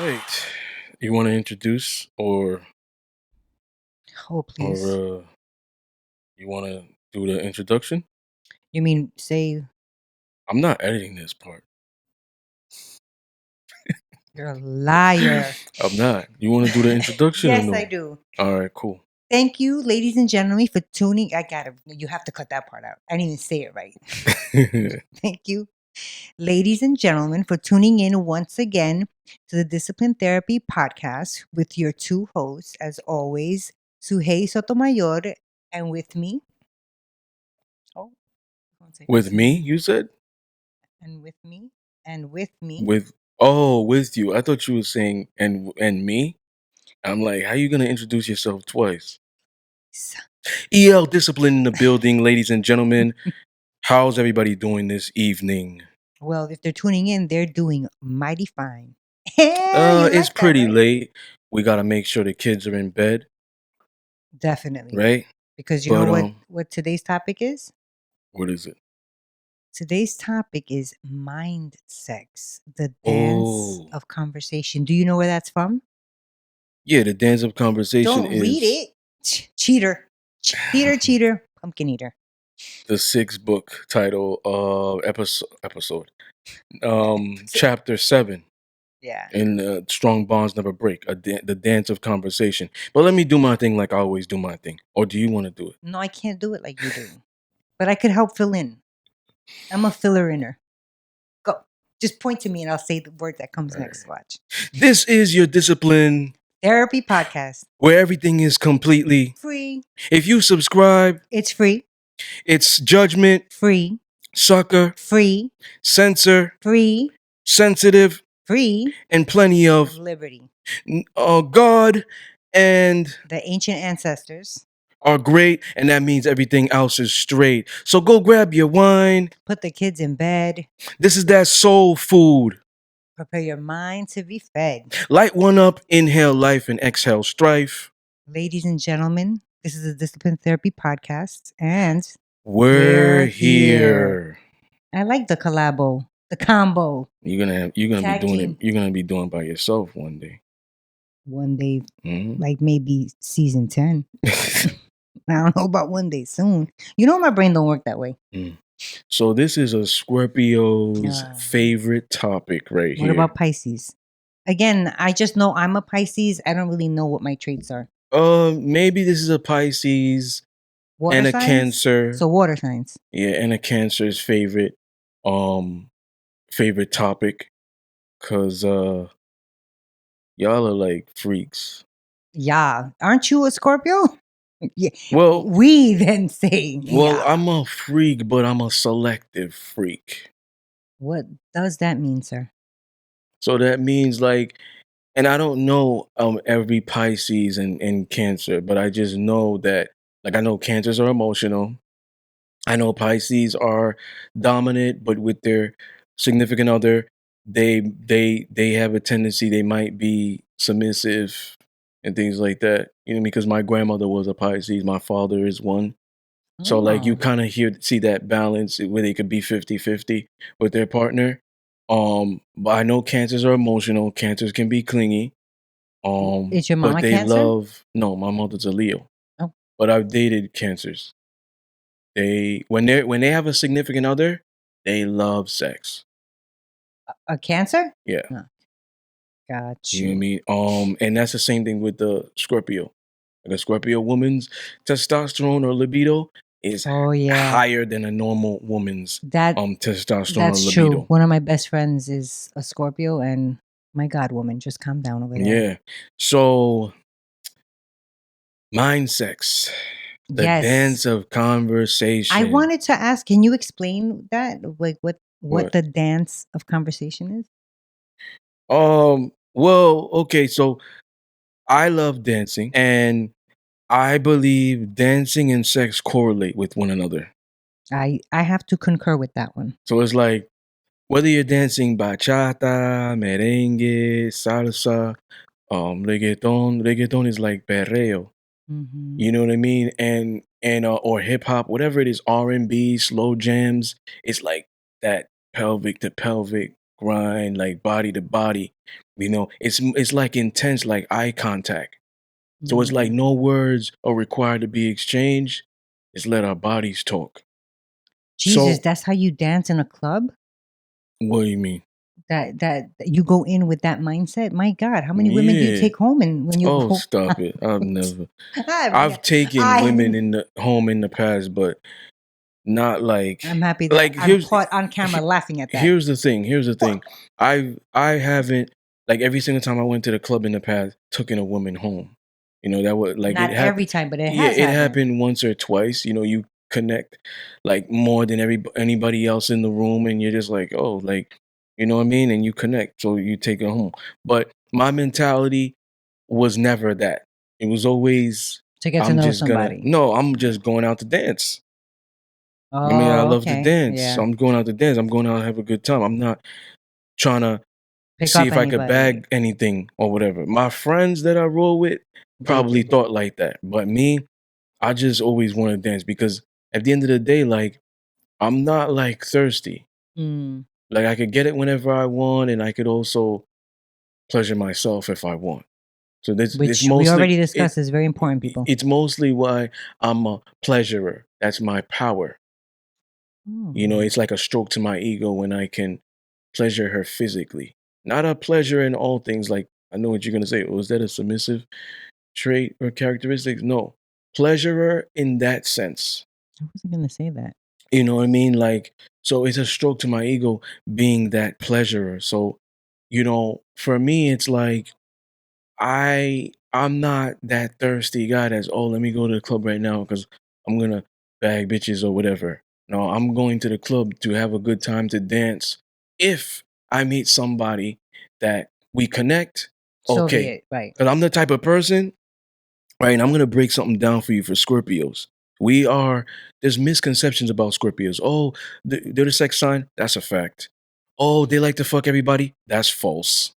right. You want to introduce Oh, or please. you want to do the introduction? You mean say I'm not editing this part. you're a liar? I'm not. You want to do the introduction or Yes, I no? do. All right, cool. Thank you, ladies and gentlemen, for tuning. You have to cut that part out. I didn't even say it right. Thank you, ladies and gentlemen, for tuning in once again to the Discipline Therapy Podcast with your two hosts, as always, Suhey Sotomayor, and with me. Oh, one second. With me, you said? And with me. And with me. With you. I thought you were saying and me. I'm like, how you gonna introduce yourself twice? EL Discipline in the building, ladies and gentlemen. How's everybody doing this evening? Well, if they're tuning in, they're doing mighty fine. You It's like that, pretty right? late. We gotta make sure the kids are in bed, Definitely. right? Because you know But what today's topic is? what is it? Today's topic is mind sex, the dance Oh, of conversation. Do you know where that's from? yeah. The dance of conversation Don't read is it. Cheater. Cheater. Pumpkin eater. the 6th book title episode So- chapter 7 yeah. in Strong Bonds Never Break, the dance of conversation. But let me do my thing like I always do my thing. Or do you want to do it? No, I can't do it like you do. But I could help fill in. I'm a filler inner. Go. Just point to me and I'll say the word that comes next. Watch. This is your Discipline Therapy podcast. where everything is completely Free. if you subscribe, It's free. it's judgment, Free. sucker, Free. censor, Free. sensitive, Free. and plenty of Liberty. God and The ancient ancestors. are great, and that means everything else is straight. So go grab your wine. Put the kids in bed. This is that soul food. Prepare your mind to be fed. Light one up, inhale life, and exhale strife. Ladies and gentlemen, this is a Discipline Therapy podcast, and We're here. I like the collabo, the combo. You're gonna be Tag doing team. it. You're gonna be doing it by yourself one day. One day, Mhm. like maybe season 10. I don't know about one day soon. You know my brain don't work that way. So this is a Scorpio's Ah. favorite topic right What here. about Pisces? Again, I just know I'm a Pisces. I don't really know what my traits are. Maybe this is a Pisces Water and a signs? Cancer. So water signs. Yeah, and a Cancer's favorite topic, cause y'all are like freaks. Yeah. Aren't you a Scorpio? Yeah. Well, We then say, yeah. I'm a freak, but I'm a selective freak. What does that mean, sir? So that means like, and I don't know every Pisces and Cancer, but I just know that like I know Cancers are emotional. I know Pisces are dominant, but with their significant other, they have a tendency they might be submissive and things like that. You know, because my grandmother was a Pisces, my father is one. So like you Oh. kind of see that balance where they could be 50-50 with their partner. But I know Cancers are emotional. Cancers can be clingy. Is your mama But they Cancer? no, my mother's a Leo. Oh. But I've dated Cancers. When they have a significant other, they love sex. A Cancer? Yeah. Huh. Got You know what I you. mean? And that's the same thing with the Scorpio. Like a Scorpio woman's testosterone or libido is Oh yeah. higher than a normal woman's That testosterone that's or true. libido. One of my best friends is a Scorpio, and my God, woman, just calm down over there. Yeah. So mind sex. The Yes. dance of conversation. I wanted to ask, can you explain that? Like what What? the dance of conversation is? Well, okay, so I love dancing and I believe dancing and sex correlate with one another. I have to concur with that one. So it's like whether you're dancing bachata, merengue, salsa, reggaeton. Reggaeton is like perreo. Mm-hmm. You know what I mean? And or hip hop, whatever it is, R&B, slow jams. It's like that pelvic to pelvic grind, like body to body. It's like intense, like eye contact. So it's like Mm. no words are required to be exchanged. It's let our bodies talk. Jesus, So that's how you dance in a club? what do you mean? That you go in with that mindset? My God, how many women do you Yeah. take home and when you Oh, go stop out? it. I've never. I've I've taken women I've in the home in the past, but not I'm happy that like I'm caught on camera laughing at that. here's the thing. Here's the thing. I haven't, like, every single time I went to the club in the past, taken a woman home. That was like it Not happened. every time, but it Yeah, has it happened. happened once or twice. You connect like more than anybody else in the room, and you're just like, oh, like, you know what I mean, and you connect, so you take it home. But my mentality was never that. It was always, To get to I'm know just gonna somebody. no, I'm just going out to dance. I Oh, love to okay. dance. So Yeah. I'm going out to dance. I'm going out to have a good time. I'm not trying to Pick see up if I could anybody. bag anything or whatever. My friends that I roll with They probably did that. thought like that. But me, I just always want to dance because at the end of the day, like, I'm not like thirsty. Mm. Like, I could get it whenever I want, and I could also pleasure myself if I want. So this it's Which we mostly already it discussed is very important, people. it's mostly why I'm a pleasurer. That's my power. Oh. It's like a stroke to my ego when I can pleasure her physically. Not a pleasure in all things. Like, I know what you're gonna say. Oh, is that a submissive trait or characteristic? No. Pleasurer in that sense. I wasn't gonna say that. You know what I mean? Like, so it's a stroke to my ego being that pleasurer. So, for me, it's like I'm not that thirsty guy that's, oh, let me go to the club right now because I'm gonna bag bitches or whatever. No, I'm going to the club to have a good time to dance. If I meet somebody that we connect, So be okay. it. Right. Because I'm the type of person, right? And I'm gonna break something down for you for Scorpios. There's misconceptions about Scorpios. Oh, they're the sex sign. That's a fact. Oh, they like to fuck everybody. That's false.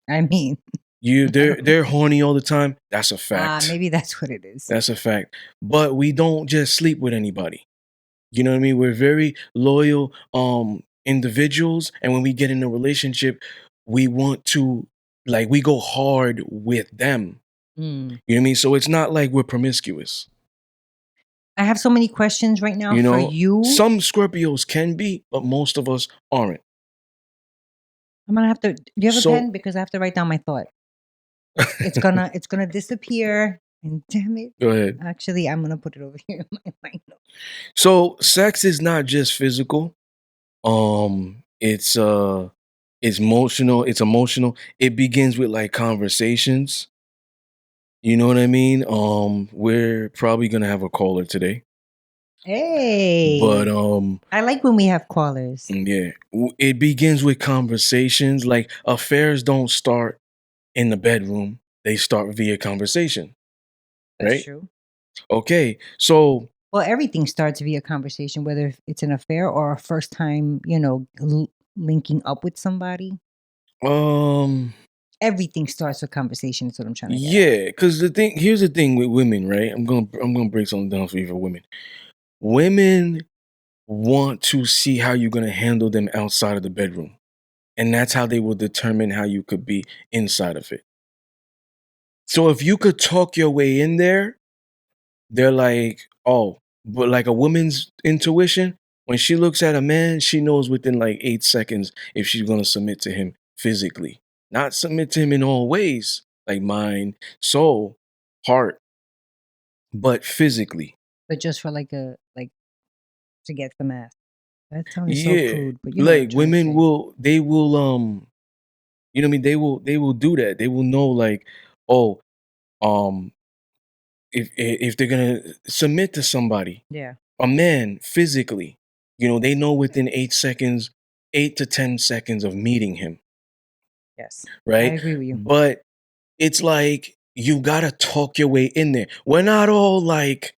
I mean, They're horny all the time. That's a fact. maybe that's what it is. That's a fact. But we don't just sleep with anybody. You know what I mean? We're very loyal individuals, and when we get in a relationship, we want to, like, we go hard with them. Mm. You know what I mean? So it's not like we're promiscuous. I have so many questions right now for you. Some Scorpios can be, but most of us aren't. I'm gonna have to. Do you have a So pen? Because I have to write down my thought. It's gonna disappear. And damn it. go ahead. Actually, I'm gonna put it over here in my notes. So sex is not just physical. It's emotional. It's emotional. It begins with like conversations. You know what I mean? We're probably gonna have a caller today, but Hey, I like when we have callers. yeah, it begins with conversations. Like, affairs don't start in the bedroom; they start via conversation, That's right? true. Okay, so Well, everything starts via conversation, whether it's an affair or a first time, linking up with somebody. um, Everything starts with conversation. Is what I'm trying to get at. yeah, because here's the thing with women, right? I'm gonna break something down for you for women. Women want to see how you're gonna handle them outside of the bedroom. And that's how they will determine how you could be inside of it. So if you could talk your way in there, they're like, oh, but like a woman's intuition, when she looks at a man, she knows within like 8 seconds if she's gonna submit to him physically. Not submit to him in all ways, like mind, soul, heart, but physically. But just for to get some ass. That sounded so Yeah. crude, but you know what I'm Like, trying to women say. will you know what I mean? They will do that. They will know, like, oh, um, if they're gonna submit to somebody, Yeah. a man physically, they know within 8 seconds, 8 to 10 seconds of meeting him, Yes. I right? agree with you. But it's like you gotta talk your way in there. We're not all like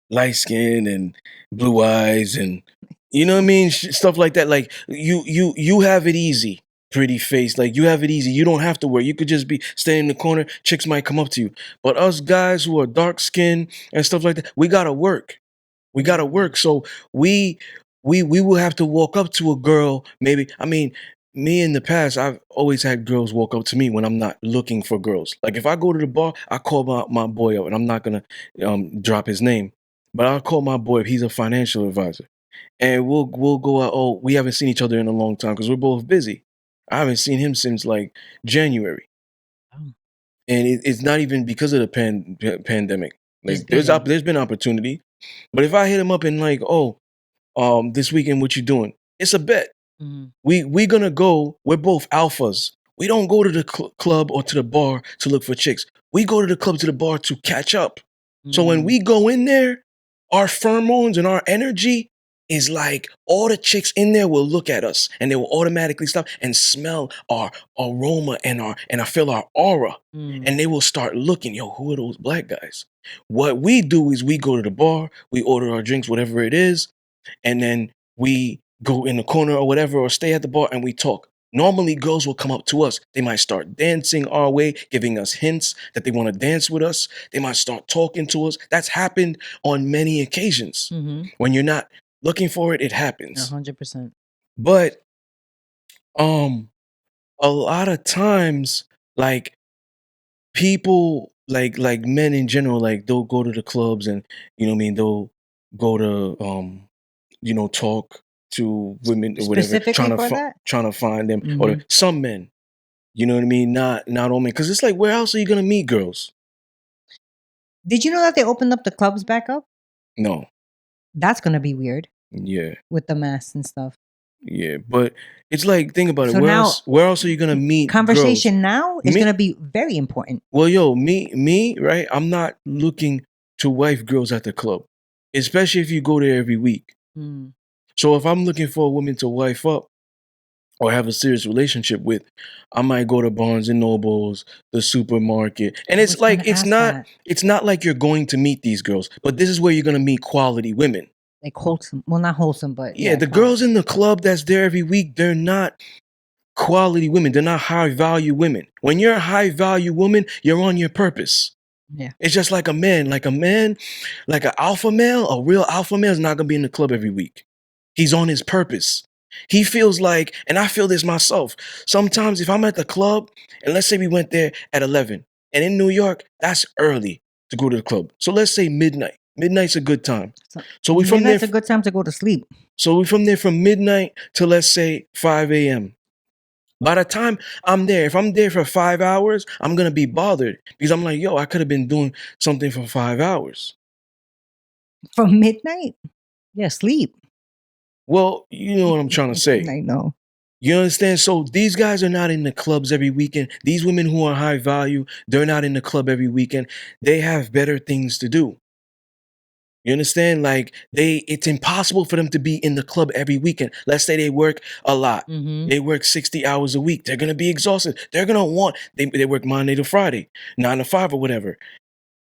light skin and blue eyes and you know what I mean, stuff like that. Like, you have it easy, pretty face. Like, you have it easy. You don't have to work. You could just be staying in the corner. Chicks might come up to you. But us guys who are dark skinned and stuff like that, we gotta work. We gotta Mm. work. So we will have to walk up to a girl. Maybe, I mean, me in the past, I've always had girls walk up to me when I'm not looking for girls. Like if I go to the bar, I call my boy up, and I'm not gonna drop his name, but I'll call my boy up. He's a financial advisor, and we'll go out. Oh, we haven't seen each other in a long time because we're both busy. I haven't seen him since like January, Oh, and it's not even because of the pandemic. just Like busy. there's been opportunity, but if I hit him up and like, oh, this weekend what you doing? It's a bet. Mhm. We gonna go. We're both alphas. We don't go to the club or to the bar to look for chicks. We go to the club to the bar to catch up. So when Mm. we go in there, our pheromones and our energy is like all the chicks in there will look at us and they will automatically stop and smell our aroma and I feel our aura. Mm. And they will start looking, yo, who are those black guys? What we do is we go to the bar, we order our drinks, whatever it is, and then we go in the corner or whatever, or stay at the bar and we talk. Normally, girls will come up to us. They might start dancing our way, giving us hints that they want to dance with us. They might start talking to us. That's happened on many occasions. Mhm. When you're not looking for it, it happens. 100%. But a lot of times, like people, like men in general, like they'll go to the clubs and you know what I mean. They'll go to talk to women or whatever, Specifically for that? trying to find them, or Mhm. some men. You know what I mean? Not all men, because it's like, where else are you gonna meet girls? Did you know that they opened up the clubs back up? No, That's gonna be weird yeah, with the masks and stuff. yeah, but it's like, think about it. So now Where else are you gonna meet girls? conversation now is Me, gonna be very important. well, yo, me, right? I'm not looking to wife girls at the club, especially if you go there every week. Mm. So if I'm looking for a woman to wife up or have a serious relationship with, I might go to Barnes and Nobles, the supermarket. And I it's was like gonna ask that. it's not like you're going to meet these girls, but this is where you're going to meet quality women. Like wholesome. Well, not wholesome, but Yeah, yeah, the girls quality. in the club that's there every week, they're not quality women. They're not high value women. When you're a high value woman, you're on your purpose. Yeah. It's just like a man, like an alpha male, a real alpha male is not going to be in the club every week. He's on his purpose. He feels like, and I feel this myself. Sometimes if I'm at the club, and let's say we went there at 11, and in New York, that's early to go to the club. So let's say midnight. Midnight's a good time. So So we from there. midnight's a good time to go to sleep. So we from there from midnight to, let's say, 5 a.m. By the time I'm there, if I'm there for 5 hours, I'm gonna be bothered because I'm like, yo, I could have been doing something for 5 hours. From midnight? Yeah, sleep. Well, you know what I'm trying to say. I know. You understand? So these guys are not in the clubs every weekend. These women who are high value, they're not in the club every weekend. They have better things to do. You understand? Like it's impossible for them to be in the club every weekend. Let's say they work a lot. Mhm. They work 60 hours a week. They're gonna be exhausted. They're gonna want they work Monday to Friday, 9 to 5 or whatever,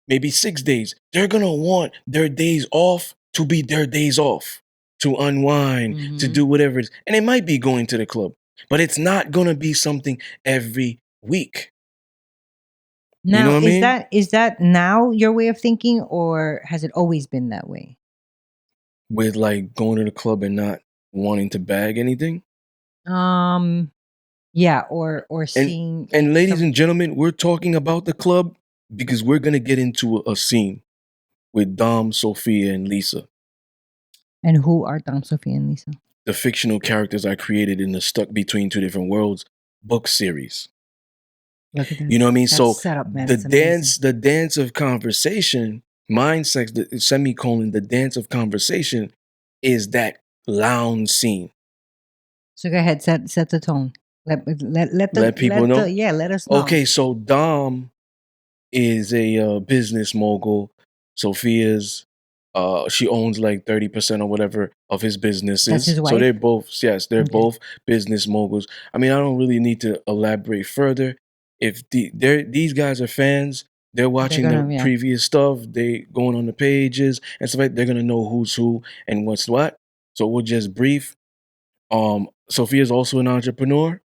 maybe 6 days. They're gonna want their days off to be their days off, to unwind, to Mhm. do whatever it is. And it might be going to the club, but it's not gonna be something every week. You know Now, what I mean? is that now your way of thinking, or has it always been that way? With like going to the club and not wanting to bag anything. Um, yeah, or And seeing and ladies some. and gentlemen, we're talking about the club because we're gonna get into a scene with Dom, Sophia, and Lisa, And who are Dom, Sophia, and Lisa? the fictional characters I created in the Stuck Between Two Different Worlds book series. Look at that. You know what I mean? That So setup, man. It's amazing. the dance of conversation, mind sex, the semicolon, the dance of conversation is that lounge scene. So go ahead, set the tone. Let people know. Yeah, let us know. Okay, so Dom is a business mogul. Sophia's she owns like 30% or whatever of his That's businesses. his So they're wife. both, yes, they're Okay. both business moguls. I mean, I don't really need to elaborate further. If these guys are fans, they're They're watching the gonna, yeah. previous stuff, they going on the pages and stuff like, they're gonna know who's who and what's what. So we'll just brief. Sophia's also an entrepreneur.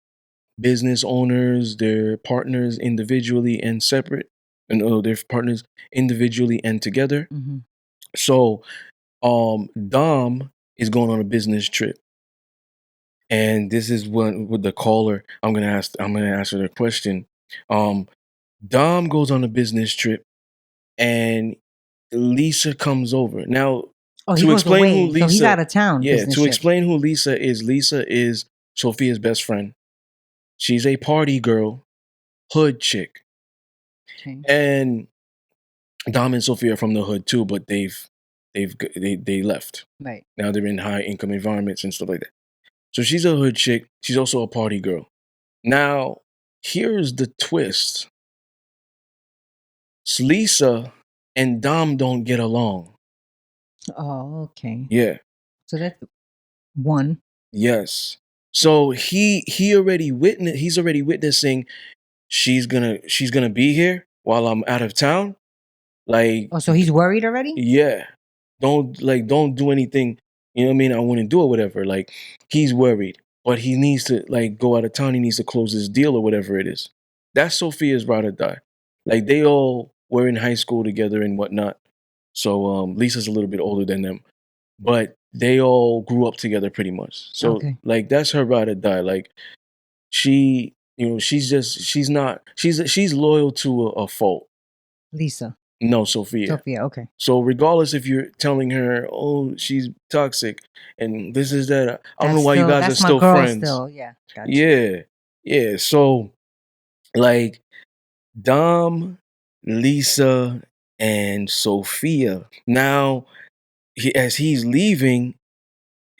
Business owners, they're partners individually and separate. And they're partners individually and together. Hmm. So Dom is going on a business trip. And this is when with the caller, I'm gonna answer the question. Um, Dom goes on a business trip, and Lisa comes over. Now, Oh, he to goes explain who away. So he's Lisa, out of town yeah, business to trip. explain who Lisa is Sophia's best friend. She's a party girl, hood chick, Okay. and Dom and Sophia are from the hood too, but they left. Right. Now they're in high income environments and stuff like that. So she's a hood chick. She's also a party girl. Now, here's the twist. Lisa and Dom don't get along. Oh, okay. Yeah. So that's one. Yes. So he's already witnessing she's gonna be here while I'm out of town. Like, Oh, so he's worried already? yeah. Don't do anything, you know what I mean, I wouldn't do or whatever. Like, he's worried. But he needs to like go out of town, he needs to close his deal or whatever it is. That's Sophia's ride or die. Like, they all were in high school together and whatnot. So Lisa's a little bit older than them. But they all grew up together pretty much. So Okay. like that's her ride or die. Like, she, she's loyal to a fault. Lisa. No, Sophia. Sophia. Okay. So regardless if you're telling her, oh, she's toxic and this is that, I don't know why you guys are That's my still girl friends. still. Yeah. Gotcha. Yeah. Yeah. So like Dom, Lisa, and Sophia. Now as he's leaving,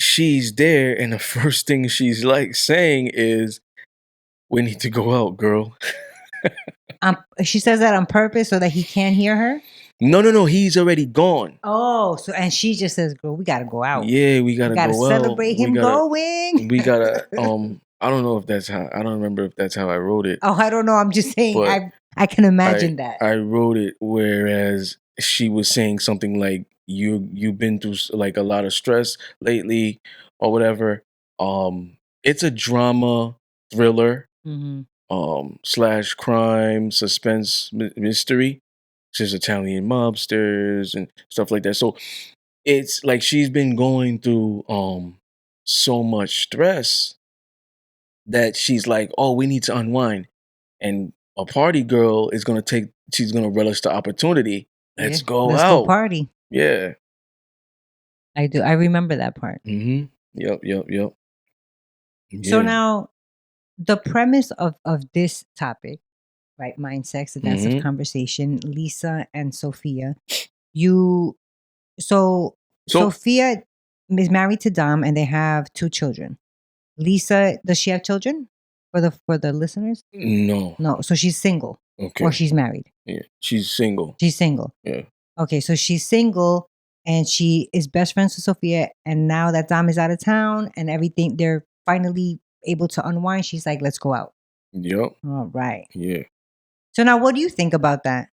she's there, and the first thing she's like saying is, "We need to go out, girl." She says that on purpose so that he can't hear her. No. He's already gone. Oh, so and she just says, "Girl, we gotta go out. Yeah, we We gotta gotta go out. celebrate him going." We gotta. I don't know if that's how. I don't remember if that's how I wrote it, Oh, I don't know. I'm just saying. but I can I imagine that. I wrote it whereas she was saying something like, you've been through like a lot of stress lately or whatever. It's a drama thriller Hmm. slash crime suspense mystery. There's Italian mobsters and stuff like that. So it's like she's been going through so much stress that she's like, oh, we need to unwind. And a party girl is gonna she's gonna relish the opportunity. Yeah. Let's go Let's go out. party. Yeah. I do. I remember that part. Mm-hmm. Yep. So Yeah. now the premise of this topic, right? Mind, sex, the dance of Mm-hmm. conversation. Lisa and Sophia. You. So So Sophia is married to Dom, and they have 2 children. Lisa, does she have children? For the listeners? no. No. So she's single, or Okay. she's married. Yeah. She's single. She's single. Yeah. Okay, so she's single and she is best friends with Sophia. And now that Dom is out of town and everything, they're finally able to unwind. She's like, let's go out. Yep. All right. Yeah. So now what do you think about that?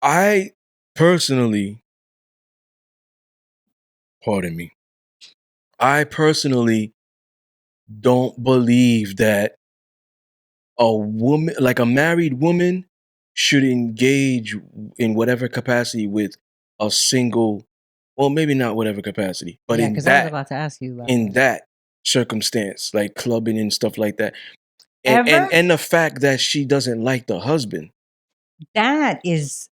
I personally, pardon me. I personally don't believe that a woman, like a married woman, should engage in whatever capacity with a single, well, maybe not whatever capacity, but Yeah, because I was about to ask you about in that. that circumstance, like clubbing and stuff like that. Ever? And the fact that she doesn't like the husband. That is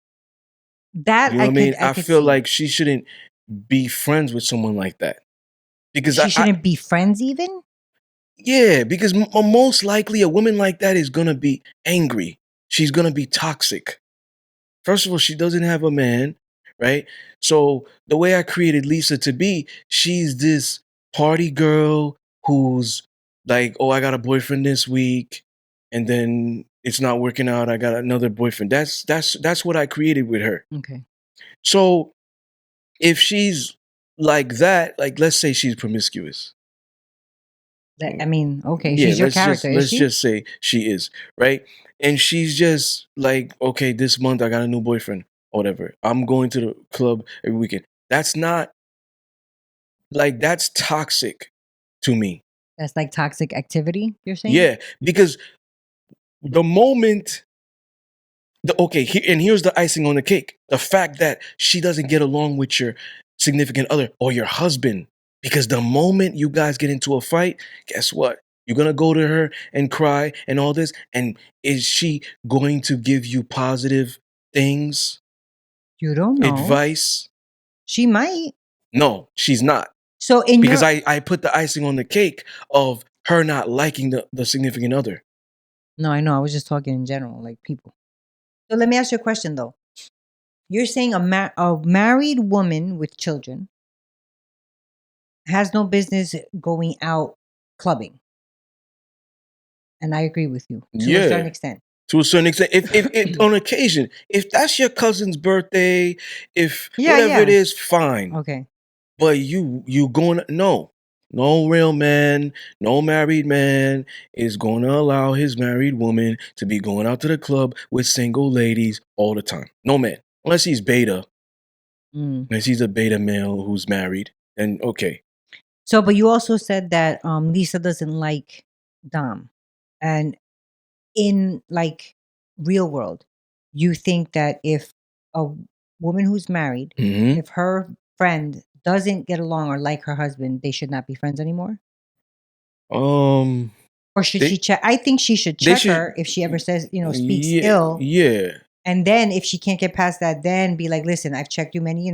that You know what I mean? I I could feel see. like she shouldn't be friends with someone like that. Because She shouldn't be friends even? yeah, because most likely a woman like that is gonna be angry. She's gonna be toxic. First of all, she doesn't have a man, right? So the way I created Lisa to be, she's this party girl who's like, oh, I got a boyfriend this week, and then it's not working out. I got another boyfriend. That's what I created with her. Okay. So if she's like that, like let's say she's promiscuous. I mean, okay, Yeah, she's your character, is let's she? just say she is, right? And she's just like, okay, this month I got a new boyfriend or whatever. I'm going to the club every weekend. That's not like that's toxic to me. That's like toxic activity, you're saying? Yeah, because the moment okay, and here's the icing on the cake. The fact that she doesn't get along with your significant other or your husband Because the moment you guys get into a fight, guess what? You're going to go to her and cry and all this. And is she going to give you positive things, You don't know. advice? She might. No, she's not. So in Because your I put the icing on the cake of her not liking the significant other. No, I know. I was just talking in general, like people. So let me ask you a question though. You're saying a married woman with children has no business going out clubbing. And I agree with you to a certain Yeah. extent. To a certain extent, if on occasion, if that's your cousin's birthday, if Yeah, whatever it yeah. is, fine. Okay. But you going no real man, no married man is going to allow his married woman to be going out to the club with single ladies all the time. No man, unless he's beta, Mm. unless he's a beta male who's married. Then okay, So, but you also said that Lisa doesn't like Dom, and in like real world, you think that if a woman who's married, hmm if her friend doesn't get along or like her husband, they should not be friends anymore? um, Or should they she check? I think she should they check should, her if she ever says, speaks yeah, ill. yeah, And then if she can't get past that, then be like, listen, I've checked you many,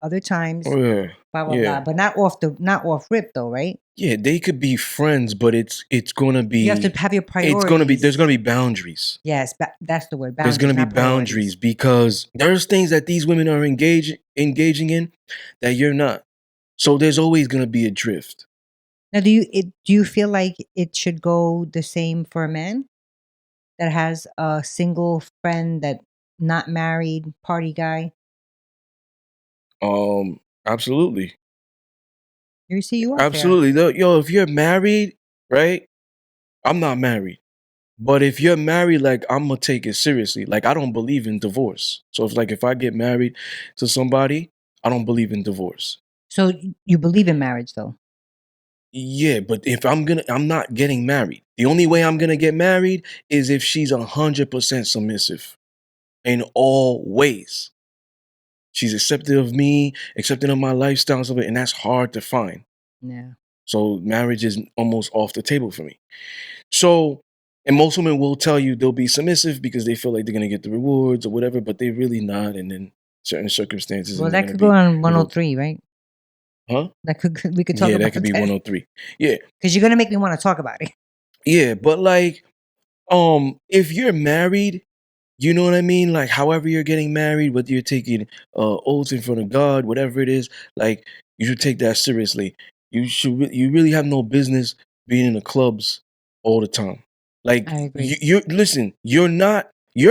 other oh, times, yeah, blah, blah, blah. yeah. But not off rip though, right? Yeah, they could be friends, but it's gonna You have to be have your there's priorities. gonna be boundaries. Yes, that's the word. There's gonna Boundaries, be not boundaries priorities. because there's things that these women are engaging in that you're not. So there's always gonna be a drift. Now, do you feel like it should go the same for a man that has a single friend that not married party guy? Absolutely. You see, you are fair. Absolutely. Yo, if you're married, right? I'm not married. But if you're married, like I'm gonna take it seriously. Like I don't believe in divorce. So if I get married to somebody, I don't believe in divorce. So you believe in marriage, though. Yeah, but if I'm not getting married. The only way I'm gonna get married is if she's 100% submissive in all ways. She's accepting of me, accepting of my lifestyle and stuff, and that's hard to find. Yeah. So marriage is almost off the table for me. So, and most women will tell you they'll be submissive because they feel like they're gonna get the rewards or whatever, but they really not. And then certain circumstances, Well, and they're that gonna could go be on revoked. 103, right? Huh? That could we could talk Yeah, that about could be that 103. Yeah, because you're gonna make me want to talk about it. yeah, but like, if you're married, you know what I mean? Like, however you're getting married, whether you're taking oaths in front of God, whatever it is, like you should take that seriously. You really have no business being in the clubs all the time. Like I agree. you listen, you're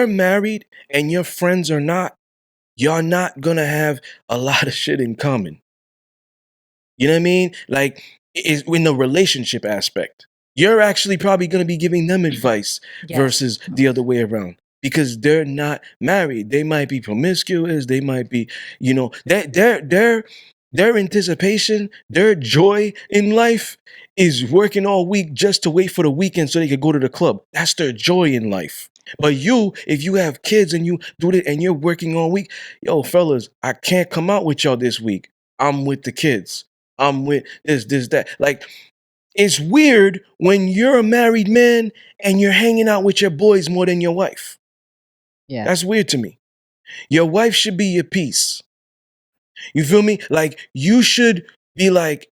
married and your friends are not. You're not gonna have a lot of shit in common. You know what I mean? Like, is in the relationship aspect. You're actually probably going to be giving them advice Yes. versus the other way around because they're not married. They might be promiscuous. They might be, their anticipation, their joy in life is working all week just to wait for the weekend so they could go to the club. That's their joy in life. But you, if you have kids and you do it and you're working all week, yo, fellas, I can't come out with y'all this week. I'm with the kids. I'm with this, that. Like, it's weird when you're a married man and you're hanging out with your boys more than your wife. Yeah. That's weird to me. Your wife should be your peace. You feel me? Like, you should be like,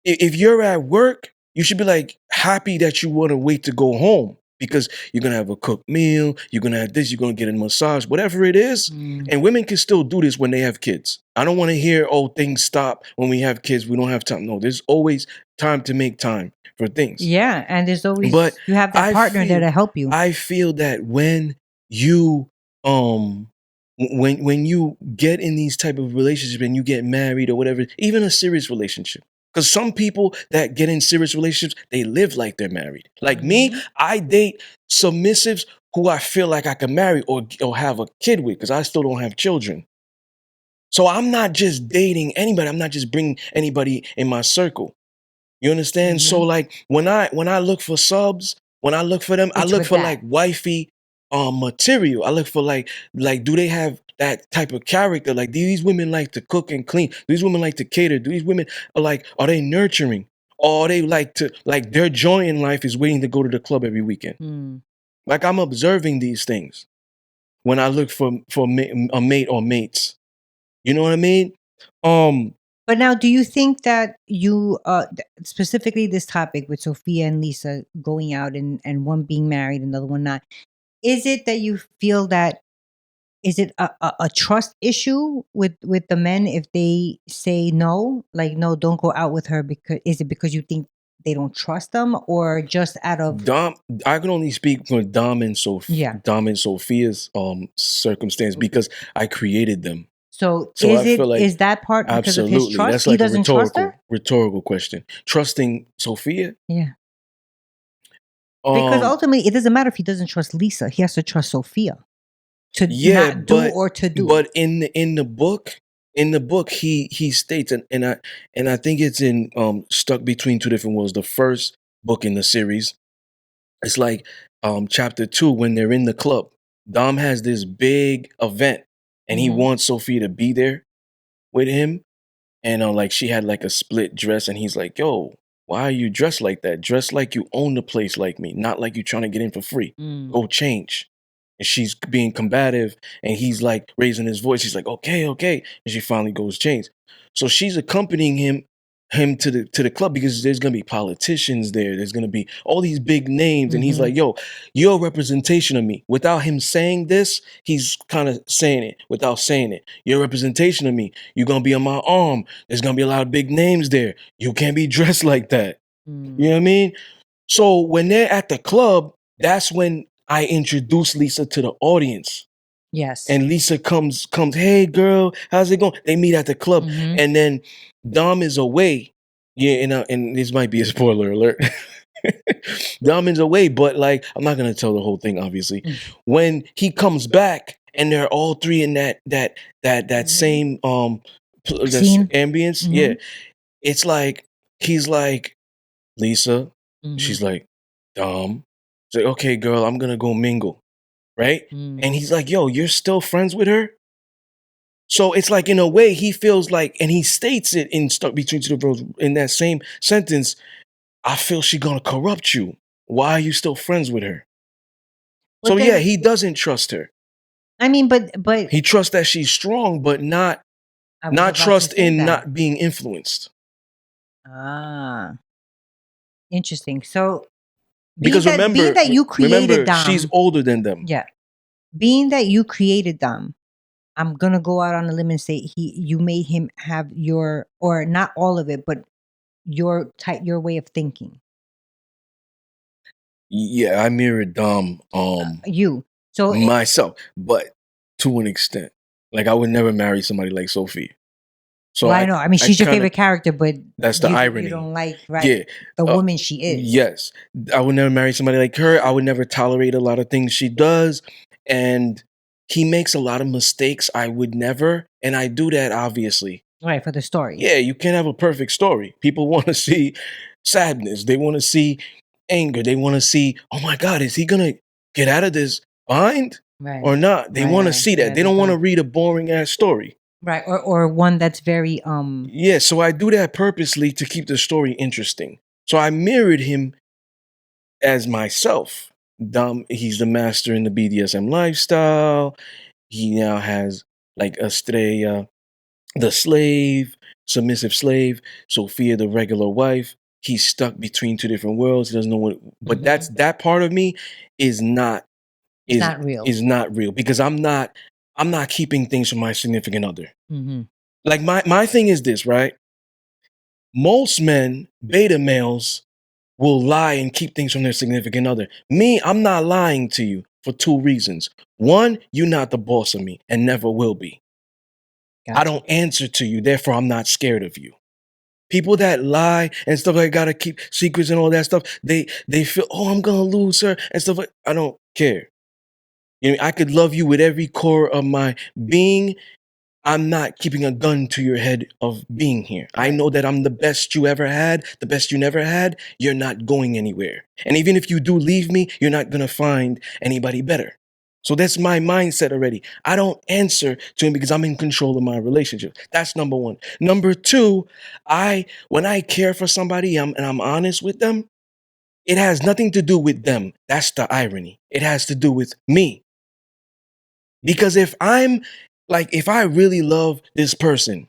if you're at work, you should be like happy that you want to wait to go home because you're going to have a cooked meal. You're going to have this. You're going to get a massage, whatever it is. Mm. And women can still do this when they have kids. I don't want to hear, oh, things stop when we have kids. We don't have time. No, there's always time to make time for things. Yeah, and there's But always you have that I partner there feel to help you. I feel that when you um when you get in these type of relationships and you get married or whatever, even a serious relationship. Because some people that get in serious relationships, they live like they're married. Like me, Mhm. I date submissives who I feel like I can marry or have a kid with because I still don't have children. So I'm not just dating anybody. I'm not just bringing anybody in my circle. You understand? So Mhm. like when I look for subs, when I look for them, I It's look with for like that. wifey material. I look for like do they have that type of character. Like, do these women like to cook and clean? Do these women like to cater? Do these women are they nurturing? Or are they like their joy in life is waiting to go to the club every weekend? Mm. Like, I'm observing these things when I look for a mate or mates. You know what I mean? But now, do you think that you, specifically this topic with Sophia and Lisa going out and one being married and the other one not, is it that you feel that, is it a trust issue with the men if they say no, like, no, don't go out with her, because is it because you think they don't trust them, or just out of I can only speak for Dom and yeah? Sophia's circumstance because I created them. So So I feel like is that part because of his absolutely trust? that's He like a doesn't trust her. rhetorical question. Trusting Sophia? Yeah, because Um ultimately it doesn't matter if he doesn't trust Lisa. He has to trust Sophia to yeah, not do or to do. in the book he states and I think it's in Stuck Between Two Different Worlds, the first book in the series. It's like chapter 2 when they're in the club. Dom has this big event and he Mhm. wants Sophia to be there with him. And like she had like a split dress and he's like, yo, why are you dressed like that? Dress like you own the place like me, not like you trying to get in for free. Mm. Go change. And she's being combative and he's like raising his voice. He's like, okay, okay. And she finally goes change. So she's accompanying him to the club because there's gonna be politicians there. There's gonna be all these big names. And he's Mhm. like, yo, you're a representation of me. Without him saying this, he's kind of saying it without saying it. You're a representation of me. You're gonna be on my arm. There's gonna be a lot of big names there. You can't be dressed like that. Mm. You know what I mean? So when they're at the club, that's when I introduce Lisa to the audience. Yes. And Lisa comes, hey girl, how's it going? They meet at the club. Mhm. And then Dom is away. Yeah, and this might be a spoiler alert. Dom is away, but like I'm not gonna tell the whole thing, obviously. Mm. When he comes back and they're all three in that Mhm. same Scene. ambience, yeah. Mhm. It's like he's like, Lisa, Mhm. she's like, Dom. She's like, okay, girl, I'm gonna go mingle, right? Mm. And he's like, yo, you're still friends with her? So it's like in a way he feels like, and he states it in Stuck Between Two Worlds in that same sentence, I feel she gonna corrupt you. Why are you still friends with her? So But yeah, then, he doesn't trust her. I mean, but He trusts that she's strong, but not I was about to trust say in that. not being influenced. Ah, interesting. So being Because that you created remember, she's Dom, older than them. yeah, being that you created Dom, I'm gonna go out on a limb and say you made him have your, or not all of it, but your type, your way of thinking. Yeah, I mirrored Dom You. So myself, but to an extent. Like I would never marry somebody like Sophie. So well, I know. I mean, I she's your kind of favorite character, but that's the you irony. don't like, right, Yeah. the woman she is. Yes. I would never marry somebody like her. I would never tolerate a lot of things she does. And he makes a lot of mistakes. I would never. And I do that obviously. Right, for the story. Yeah, you can't have a perfect story. People want to see sadness. They want to see anger. They want to see, oh my God, is he gonna get out of this bind Right. or not? They Right, want to right. see that. Yeah, They they don't want to don't. read a boring ass story. Right, or one that's very Yeah, so I do that purposely to keep the story interesting. So I mirrored him as myself. Dom, he's the master in the BDSM lifestyle. He now has like Estrella, the slave, submissive slave, Sophia, the regular wife. He's stuck between two different worlds. He doesn't know what, but Mhm. that part of me is not It's not real. is not real because I'm not keeping things from my significant other. Mhm. Like my thing is this, right? Most men, beta males, will lie and keep things from their significant other. Me, I'm not lying to you for two reasons. One, you're not the boss of me and never will be. I Gotcha. don't answer to you, therefore I'm not scared of you. People that lie and stuff like gotta keep secrets and all that stuff, they feel, oh, I'm gonna lose her and stuff like I don't care. You know, I could love you with every core of my being. I'm not keeping a gun to your head of being here. I Right. know that I'm the best you ever had, the best you never had. You're not going anywhere. And even if you do leave me, you're not going to find anybody better. So that's my mindset already. I don't answer to him because I'm in control of my relationship. That's number one. Number two, when I care for somebody and I'm honest with them, it has nothing to do with them. That's the irony. It has to do with me. Because if I really love this person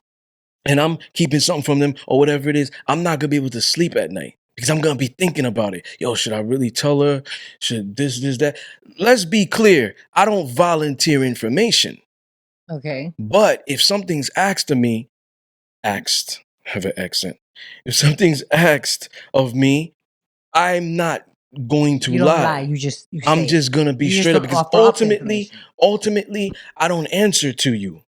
and I'm keeping something from them or whatever it is, I'm not gonna be able to sleep at night because I'm gonna be thinking about it. Yo, should I really tell her? Should this, that? Let's be clear. I don't volunteer information. Okay. But if something's asked of me, have an accent. If something's asked of me, I'm not going to You don't lie. lie. You I'm say just gonna be you just straight up don't because offer up the information. ultimately, I don't answer to you.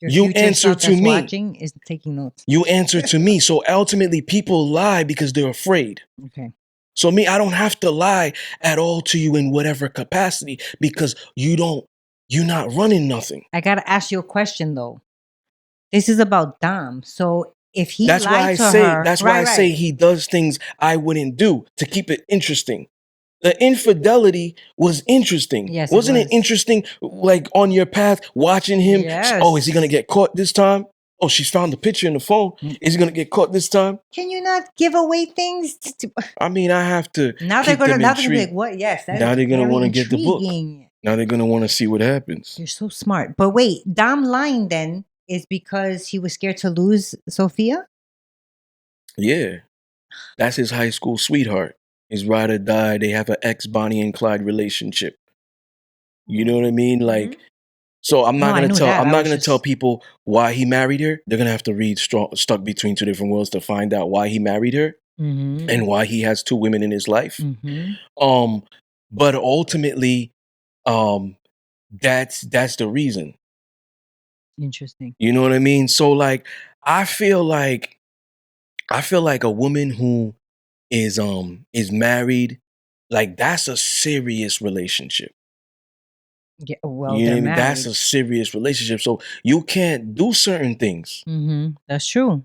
Your You future answer self to that's me. watching is taking notes. You answer to me. So ultimately, people lie because they're afraid. Okay. So me, I don't have to lie at all to you in whatever capacity because you're not running nothing. I gotta ask you a question though. This is about Dom. So if he That's why lied I to say her, that's why I say he does things I wouldn't do to keep it interesting. The infidelity was interesting. Yes, Wasn't it was. interesting? Like on your path, watching him. Yes. Oh, is he gonna get caught this time? Oh, she's found the picture in the phone. Is he gonna get caught this time? Can you not give away things? I mean, I have to Now keep them they're gonna be intrigued. like, what? Yes, that Now is they're gonna very want to get the book. intriguing. Now they're gonna want to see what happens. You're so smart. But wait, Dom lying then is because he was scared to lose Sophia? Yeah, that's his high school sweetheart. His ride or die. They have an ex Bonnie and Clyde relationship. You know what I mean? Like, so I'm No, not I gonna knew tell. that. I'm I not was gonna tell just people why he married her. They're gonna have to read Stuck Between Two Different Worlds to find out why he married her and why he has two women in his life. But ultimately, that's the reason. interesting. You know what I mean? So like, I feel like a woman who is married, like that's a serious relationship. Yeah, well, You know they're what I mean? That's married. a serious relationship. So you can't do certain things. That's true.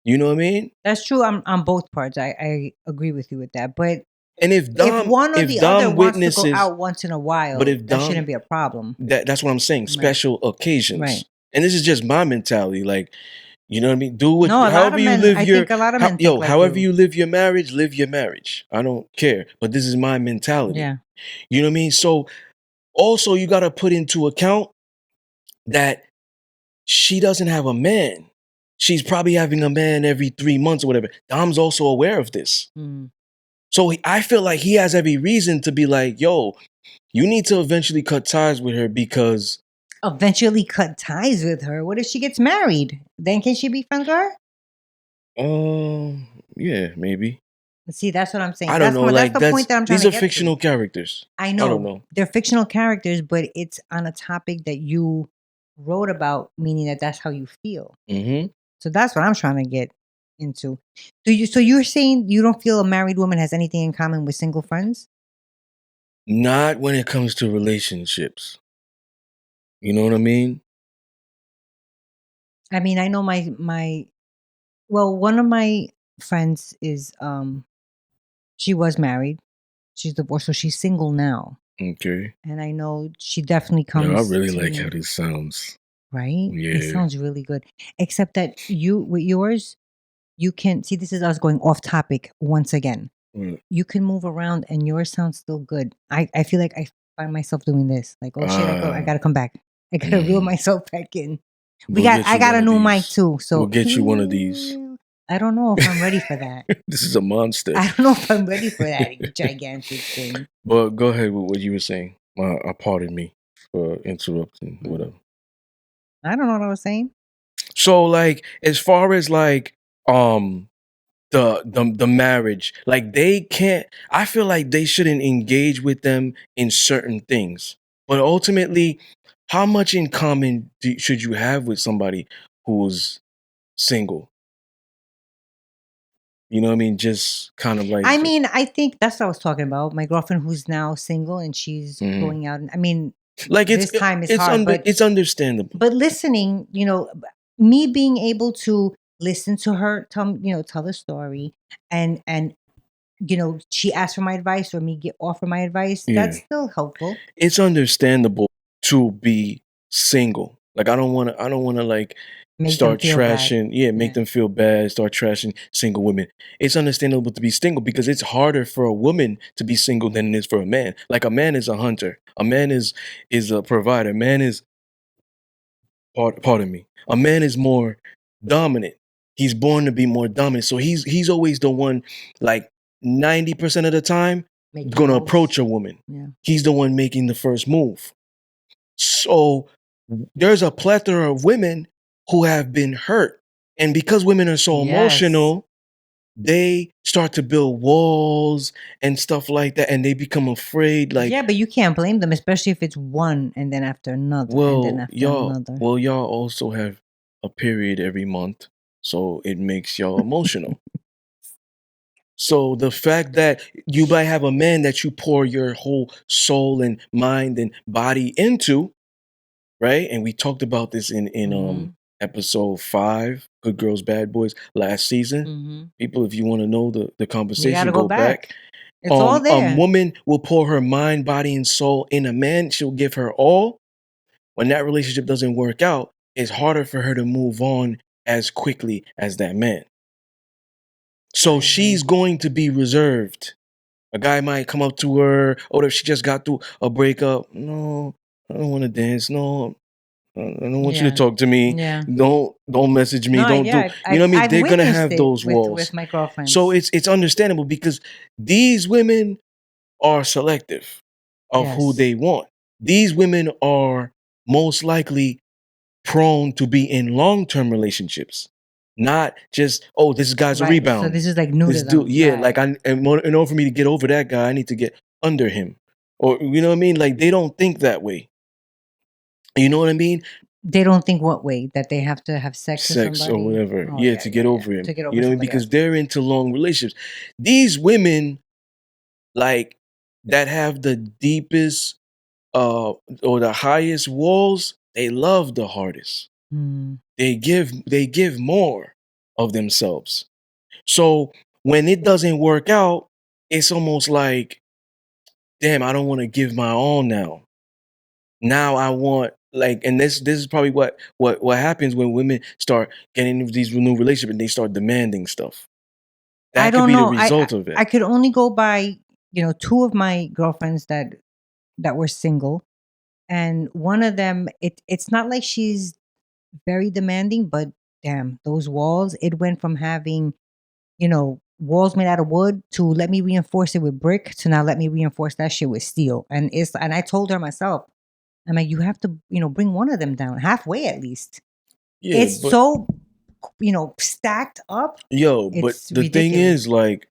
You know what I mean? That's true on both parts. I agree with you with that. But And if if one or the other Dom wants to go witnesses, out once in a but while, if that shouldn't Dom, be a problem. that's what I'm saying. Right. Special occasions, Right. and this is just my mentality. Like, you know what I mean? Do what, No, a lot however of you men, live I your, think a lot of men think like however you. you live your marriage, live your marriage. I don't care, but this is my mentality. Yeah. You know what I mean? So also you got to put into account that she doesn't have a man. She's probably having a man every 3 months or whatever. Dom's also aware of this. So I feel like he has every reason to be like, yo, you need to eventually cut ties with her because Eventually cut ties with her. What if she gets married? Then can she be friends with her? yeah, maybe. See, that's what I'm saying. I don't know. That's Like the point that I'm trying these to are get fictional to. characters. I I don't know know. they're fictional characters, but it's on a topic that you wrote about, meaning that that's how you feel. So that's what I'm trying to get into. So you're saying you don't feel a married woman has anything in common with single friends? Not when it comes to relationships. You know what I mean? I mean, I know one of my friends is she was married. She's divorced, so she's single now. Okay. And I know she definitely Yeah, I comes really to like how me, this sounds. right? Yeah. It sounds really good. Except that with yours, you can see, this is us going off topic once again. You can move around and yours sounds still good. I feel like I find myself doing this. Like, oh shit, I gotta come back. I gotta reel myself back in. I got a new mic too. So we'll get you one of these. I don't know if I'm ready for that. This is a monster. I don't know if I'm ready for that gigantic thing. But go ahead with what you were saying. Pardon me for interrupting. Whatever. I don't know what I was saying. So like, as far as like the marriage, like they can't, I feel like they shouldn't engage with them in certain things. But ultimately, how much in common should you have with somebody who's single? You know what I mean? Just kind of like, I mean, I think that's what I was talking about. My girlfriend who's now single and she's going out. I mean, like this time is hard, but it's understandable. But listening, me being able to listen to her tell the story and she asked for my advice or me offer my advice, Yeah. that's still helpful. It's understandable to be single. Like I don't wanna like Make them start feel bad. trashing, make Yeah. them feel bad, start trashing single women. It's understandable to be single because it's harder for a woman to be single than it is for a man. Like a man is a hunter. A man is a provider. A man is pardon me. A man is more dominant. He's born to be more dominant. So he's always the one, like 90% of the time, Making gonna moves. approach a woman. Yeah. He's the one making the first move. So there's a plethora of women who have been hurt. And because women are so Yes. emotional, they start to build walls and stuff like that. And they become afraid, like, Yeah, but you can't blame them, especially if it's one and then after another and then well, after y'all, another. well, y'all also have a period every month. So it makes y'all emotional. So the fact that you might have a man that you pour your whole soul and mind and body into, right? And we talked about this in Mhm. episode 5, Good Girls Bad Boys, last season. Mhm. People, if you want to know the You got conversation, to go go back. back. It's all A there. woman will pour her mind, body, and soul in a man. She'll give her all. When that relationship doesn't work out, it's harder for her to move on as quickly as that man. So I agree. she's going to be reserved. A guy might come up to her, or if she just got through a breakup. No, I don't want to dance. No, I don't want you to Yeah. talk to me. Yeah. Don't message me. No, Don't do. yeah, You know what I mean? I've They're gonna witnessed have it those with walls. my So girlfriends. it's understandable because these women are selective of who Yes. they want. These women are most likely prone to be in long-term relationships, not just, oh, this guy's a Right. So rebound. this is like new This to dude, them. yeah, like Right. in order for me to get over that guy, I need to get under him, or you know what I mean? Like they don't think that way. You know what I mean? They don't think what way that they have to have sex with Sex or somebody. whatever, Oh yeah, yeah, to yeah, get yeah. over him. To get You over know what I mean? somebody Because else. they're into long relationships. These women, like that have the deepest or the highest walls, they love the hardest. Mm. They give more of themselves. So when it doesn't work out, it's almost like, damn, I don't want to give my all now. Now I want, like, and this is probably what happens when women start getting into these new relationships and they start demanding stuff. I That could don't be the know. result of I it. could only go by, two of my girlfriends that were single, and one of them, it's not like she's very demanding, but damn, those walls, it went from having, walls made out of wood to let me reinforce it with brick to now let me reinforce that shit with steel. And I told her myself, I'm like, you have to, bring one of them down halfway at least. Yeah, It's but so, stacked up. but It's the thing ridiculous. is, like,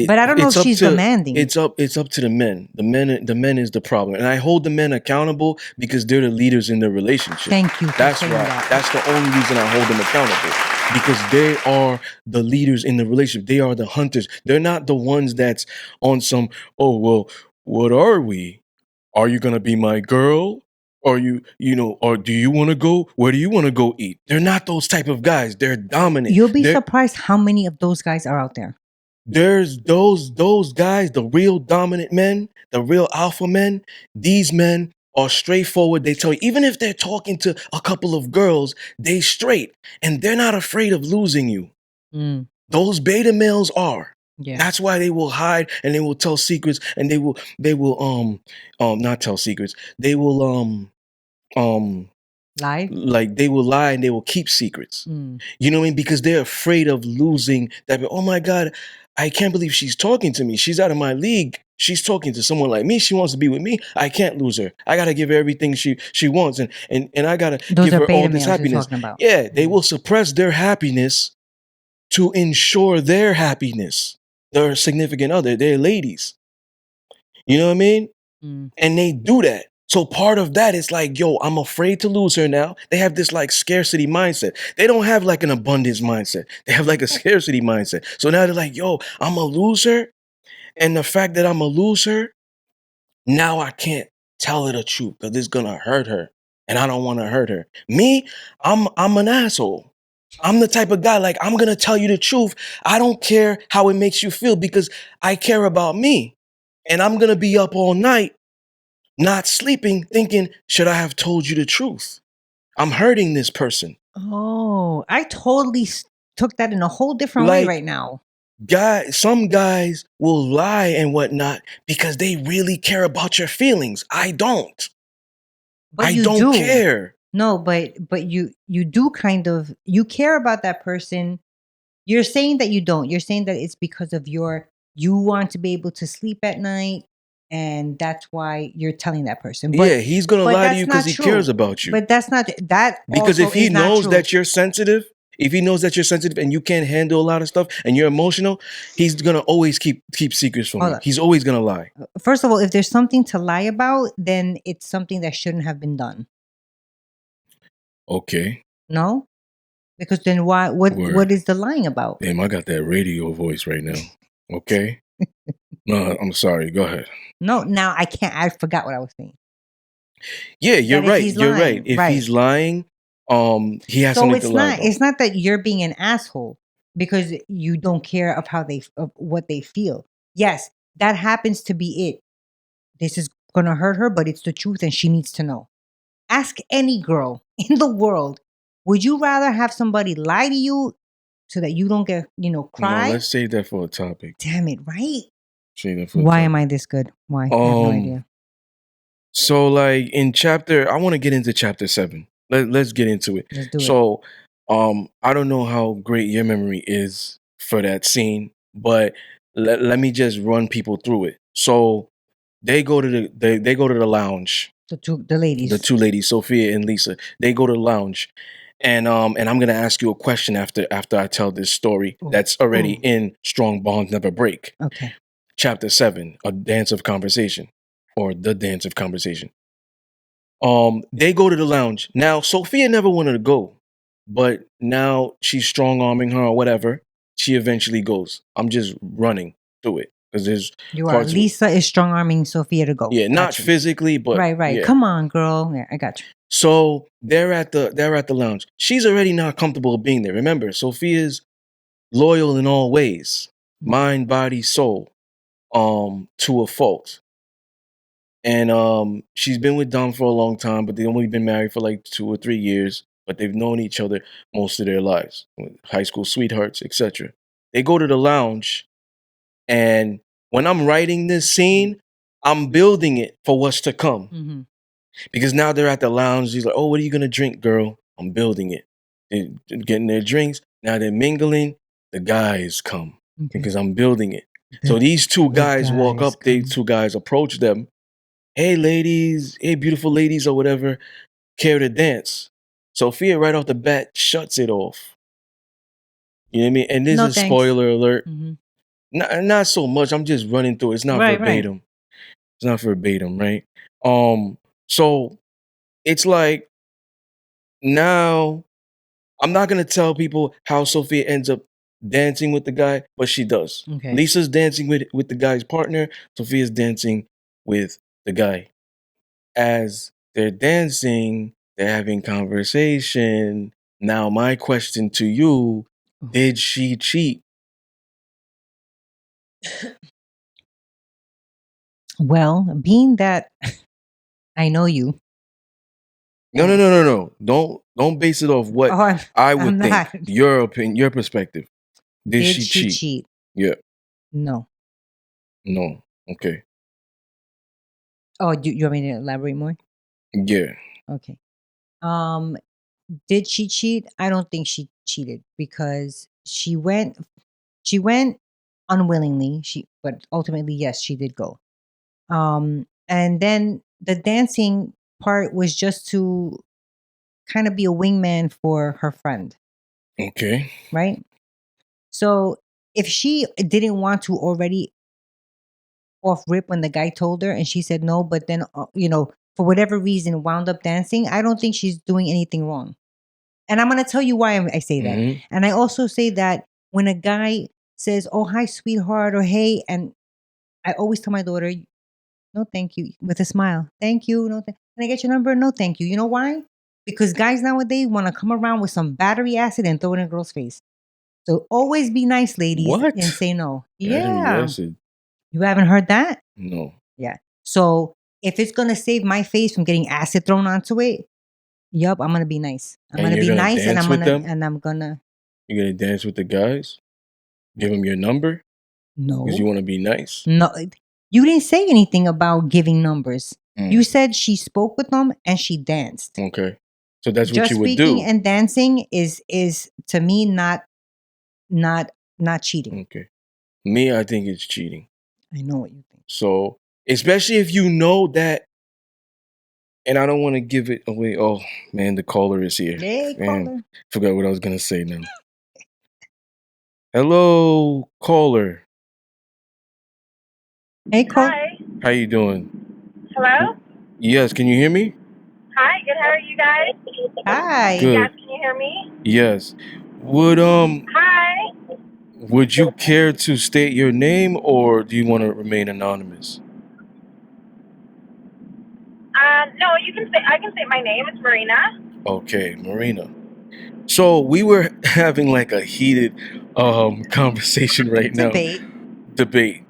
But I don't know if she's demanding. it's up to the men. The men is the problem. And I hold the men accountable because they're the leaders in the relationship. Thank you for That's saying why. that. That's the only reason I hold them accountable. Because they are the leaders in the relationship. They are the hunters. They're not the ones that's on some, oh well, what are we? Are you gonna be my girl? Are or do you wanna go? Where do you wanna go eat? They're not those type of guys. They're dominant. You'll be They're surprised how many of those guys are out there. there's those guys, the real dominant men, the real alpha men. These men are straightforward. They tell you, even if they're talking to a couple of girls, they straight and they're not afraid of losing you. Mm, Those beta males are. yeah. That's why they will hide and they will tell secrets and they will not tell secrets. They will um Lie? like they will lie and they will keep secrets. Mm. You know what I mean? Because they're afraid of losing that. Oh my God, I can't believe she's talking to me. She's out of my league. She's talking to someone like me. She wants to be with me. I can't lose her. I gotta give her everything she wants, and I gotta Those give are her all beta this males you're happiness. talking about. Yeah, they Mm. will suppress their happiness to ensure their happiness. Their significant other, their ladies. You know what I mean? Mm. And they do that. So part of that is like, yo, I'm afraid to lose her now. They have this like scarcity mindset. They don't have like an abundance mindset. They have like a scarcity mindset. So now they're like, yo, I'm a loser. And the fact that I'm a loser, now I can't tell her the truth because it's gonna hurt her. And I don't want to hurt her. Me, I'm an asshole. I'm the type of guy, like, I'm gonna tell you the truth. I don't care how it makes you feel because I care about me. And I'm gonna be up all night, not sleeping, thinking, should I have told you the truth? I'm hurting this person. Oh, I totally took that in a whole different way right Like, now. some guys will lie and whatnot because they really care about your feelings. I don't. But I you don't do. care. No, but you do kind of, you care about that person. You're saying that you don't. You're saying that it's because of you want to be able to sleep at night, and that's why you're telling that person. Yeah, he's gonna But lie to you that's because not he cares true. about you. But that's not that Because also if he is not knows true. that you're sensitive, if he knows that you're sensitive and you can't handle a lot of stuff and you're emotional, he's gonna always keep secrets from Hold you. on. He's always gonna lie. First of all, if there's something to lie about, then it's something that shouldn't have been done. Okay. No? Because then why what Word. is the lying about? Damn, I got that radio voice right now. Okay. No, I'm sorry. Go ahead. No, now I can't, I forgot what I was saying. Yeah, you're That if right. he's You're right. lying, If right. he's lying, he has So something to lie about. it's not that you're being an asshole because you don't care of how of what they feel. Yes, that happens to be it. This is gonna hurt her, but it's the truth and she needs to know. Ask any girl in the world, would you rather have somebody lie to you so that you don't get, No, cry? let's save that for a topic. Damn it, right? Save that for a Why topic. am I this good? Why? I have no idea. So like in chapter, I want to get into chapter 7. Let's get into it. Let's do it. So, I don't know how great your memory is for that scene, but let me just run people through it. So they go to they go to the lounge. The ladies. The two ladies, Sophia and Lisa, they go to the lounge, and I'm gonna ask you a question after I tell this story Ooh, that's already ooh. in Strong Bonds Never Break. Okay. Chapter 7, a dance of conversation, or the dance of conversation. They go to the lounge. Now, Sophia never wanted to go, but now she's strong arming her or whatever. She eventually goes. I'm just running through it because there's You are. parts. Lisa is strong arming Sophia to go. Yeah, not Got you. physically, but Right. yeah. Come on, girl. Yeah, I got you. So they're at the lounge. She's already not comfortable being there. Remember, Sophia's loyal in all ways, mind, body, soul, to a fault. And she's been with Dom for a long time, but they've only been married for like 2 or 3 years, but they've known each other most of their lives, high school sweethearts, etc. They go to the lounge, and when I'm writing this scene, I'm building it for what's to come. Mm-hmm. Because now they're at the lounge. He's like, "Oh, what are you gonna drink, girl?" I'm building it. They're getting their drinks. Now they're mingling. The guys come because I'm building it. So these two guys walk up. They two guys approach them. Hey, ladies. Hey, beautiful ladies, or whatever. Care to dance? Sophia, right off the bat, shuts it off. You know what I mean? And this No, is thanks. spoiler alert. Mm-hmm. Not so much. I'm just running through it. It's not verbatim. It's not verbatim, right? So it's like, now, I'm not gonna tell people how Sophia ends up dancing with the guy, but she does. Okay. Lisa's dancing with the guy's partner. Sophia's dancing with the guy. As they're dancing, they're having conversation. Now, my question to you: did she cheat? Well, being that I know you. No. Don't base it off what I would I'm think. not. Your opinion, your perspective. Did she cheat? cheat? Yeah. No. No. Okay. Oh, you want me to elaborate more? Yeah. Okay. Did she cheat? I don't think she cheated because she went unwillingly. But ultimately, yes, she did go. And then the dancing part was just to kind of be a wingman for her friend, Okay. right? So if she didn't want to already off rip when the guy told her and she said no, but then, for whatever reason wound up dancing, I don't think she's doing anything wrong. And I'm going to tell you why I say that. Mhm. And I also say that when a guy says, "Oh, hi, sweetheart," or "Hey," and I always tell my daughter, "No, thank you," with a smile. "Thank you. No, can I get your number?" "No, thank you." You know why? because guys nowadays want to come around with some battery acid and throw it in a girl's face. So always be nice, ladies, and What? say no. Battery Yeah. acid? You haven't heard that? No. Yeah. So if it's gonna save my face from getting acid thrown onto it, yup, I'm gonna be nice. I'm And gonna you're be gonna nice, and dance with them? I'm gonna You're gonna dance with the guys? Give them your number? Because you no, want to be nice? no. You didn't say anything about giving numbers. You Mm, said she spoke with them and she danced. okay. So that's what Just you would speaking do. and dancing is to me not cheating. Okay. Me, I think it's cheating. I know what you think. So, especially if you know that, and I don't want to give it away. Oh, man, the caller is here. Hey, Man, caller. forgot what I was going to say now. Hello, caller. Hey, caller. Hi. How you doing? Hello? Yes, can you hear me? Hi, good. How are you guys? Hi. Yes, Good. can you hear me? Yes. Would Hi. would you care to state your name, or do you want to remain anonymous? No, you can say, I can say my name. It's Marina. Okay, Marina. So we were having like a heated conversation right now. Debate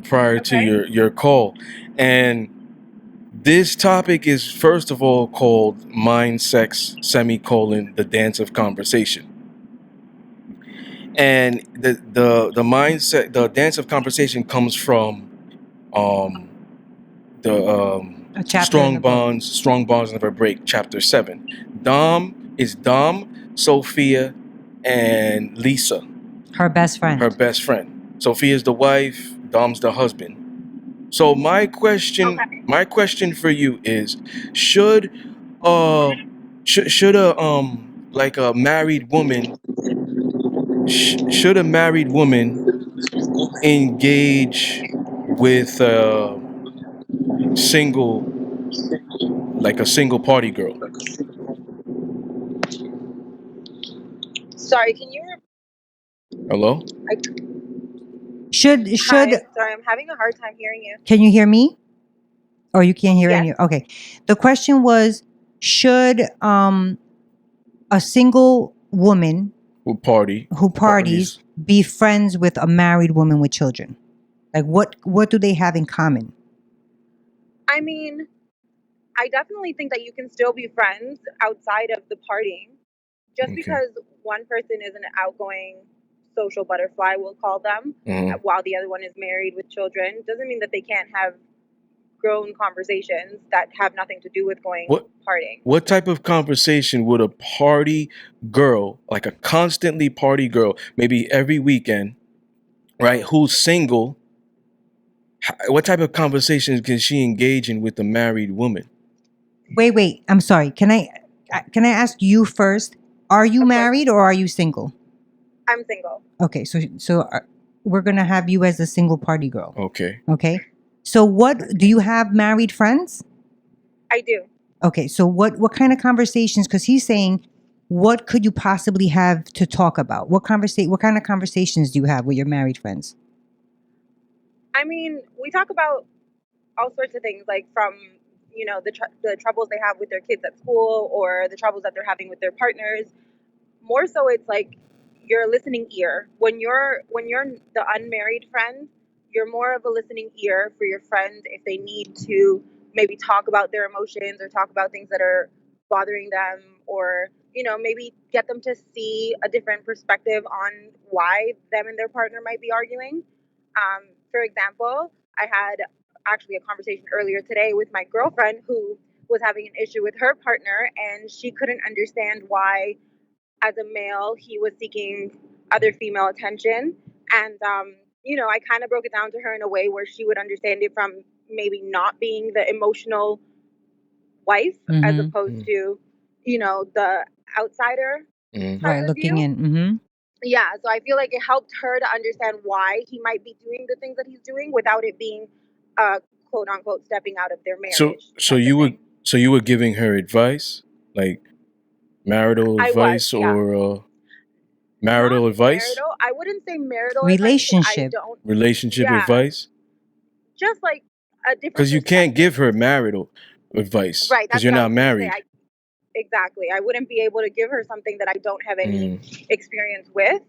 prior to Okay. your call. And this topic is first of all called Mind Sex the Dance of Conversation. And the mindset, the dance of conversation comes from the A chapter in the book. Strong Bonds Never Break, chapter 7. Dom, Sophia, and Lisa, Her best friend. her best friend. Sophia's the wife, Dom's the husband. So my question for you is, should should a married woman should a married woman engage with single like a single party girl? Sorry, can you? Hello? Should Hi. Sorry, I'm having a hard time hearing you. Can you hear me? Or you can't hear Yes. any? Okay. The question was, should a single woman Who parties be friends with a married woman with children? Like what do they have in common? I mean, I definitely think that you can still be friends outside of the partying. Just Okay. because one person is an outgoing social butterfly, we'll call them, Mhm. while the other one is married with children, doesn't mean that they can't have grown conversations that have nothing to do with going partying. What type of conversation would a party girl, like a constantly party girl, maybe every weekend, right, who's single, what type of conversations can she engage in with a married woman? Wait. I'm sorry. Can I ask you first? Are you Of course. married or are you single? I'm single. Okay, so we're gonna have you as a single party girl. Okay. Okay. So what do you have married friends? I do. Okay, so what kind of conversations? Because he's saying, what could you possibly have to talk about? What kind of conversations do you have with your married friends? I mean, we talk about all sorts of things, like from the troubles they have with their kids at school, or the troubles that they're having with their partners. More so, it's like you're a listening ear. When you're the unmarried friend, you're more of a listening ear for your friend if they need to maybe talk about their emotions or talk about things that are bothering them, or maybe get them to see a different perspective on why them and their partner might be arguing. For example, I had actually a conversation earlier today with my girlfriend who was having an issue with her partner, and she couldn't understand why, as a male, he was seeking other female attention. And I kind of broke it down to her in a way where she would understand it from maybe not being the emotional wife, as opposed to the outsider type Right, of looking view. in. Yeah, so I feel like it helped her to understand why he might be doing the things that he's doing without it being quote unquote stepping out of their marriage. So you were giving her advice, like marital advice, or marital Not advice? marital. I wouldn't say marital Relationship. advice. I don't. Relationship Yeah. advice? Just like a different. Because you can't give her marital advice Right. because That's you're what I not was gonna say. married. Exactly. I wouldn't be able to give her something that I don't have any Mm, experience with,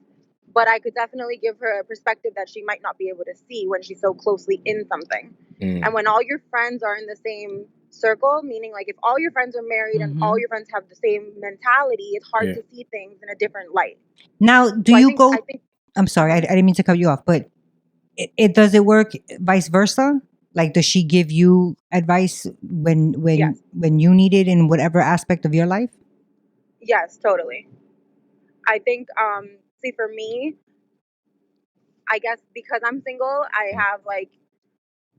but I could definitely give her a perspective that she might not be able to see when she's so closely in something. And mm, when all your friends are in the same circle, meaning like if all your friends are married and all Mm-hmm. your friends have the same mentality, it's hard yeah. to see things in a different light. Now, do So you I go? think I'm sorry, I uh didn't mean to cut you off, but it does it work vice versa? Like, does she give you advice yes. when you need it in whatever aspect of your life? Yes, totally. I think see for me, I guess because I'm single, I Mm. have like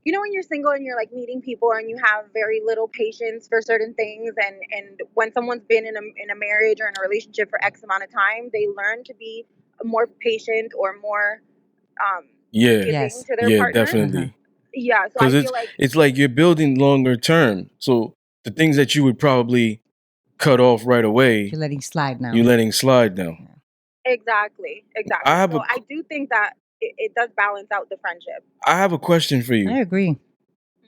when you're single and you're like meeting people and you have very little patience for certain things, and when someone's been in a marriage or in a relationship for X amount of time, they learn to be more patient or more um Yeah, giving Yes. to their yeah, partner. Uh-huh. definitely. Yeah, so I Because feel like it's like you're building longer term. So the things that you would probably cut off right away, You're letting slide you're now. letting slide now. Yeah. exactly, I exactly. have So a I do think that it does balance out the friendship. I have a question for I you. agree.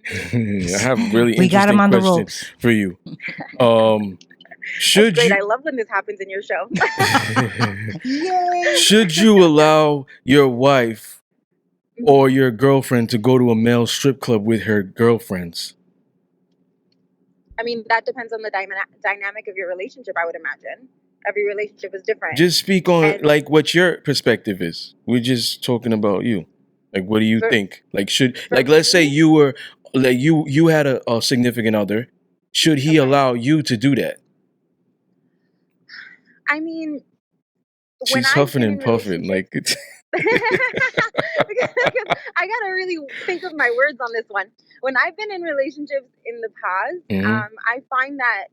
Hmm. I have a really We got him interesting on the question ropes. for you. Um, That's should great. you I love when this happens in your show. Yay! should you allow your wife or your girlfriend to go to a male strip club with her girlfriends? I mean, that depends on the dynamic of your relationship, I would imagine. Every relationship is different. Just speak on And like what your perspective is. We're just talking about you. Like, what do you for think? Like, should for like let's say me, you were like you had a significant other. Should he okay. allow you to do that? I mean, when She's I've huffing been in and puffing. relationships, Like, it's, because I gotta really think of my words on this one. When I've been in relationships in the past, Mhm. I find that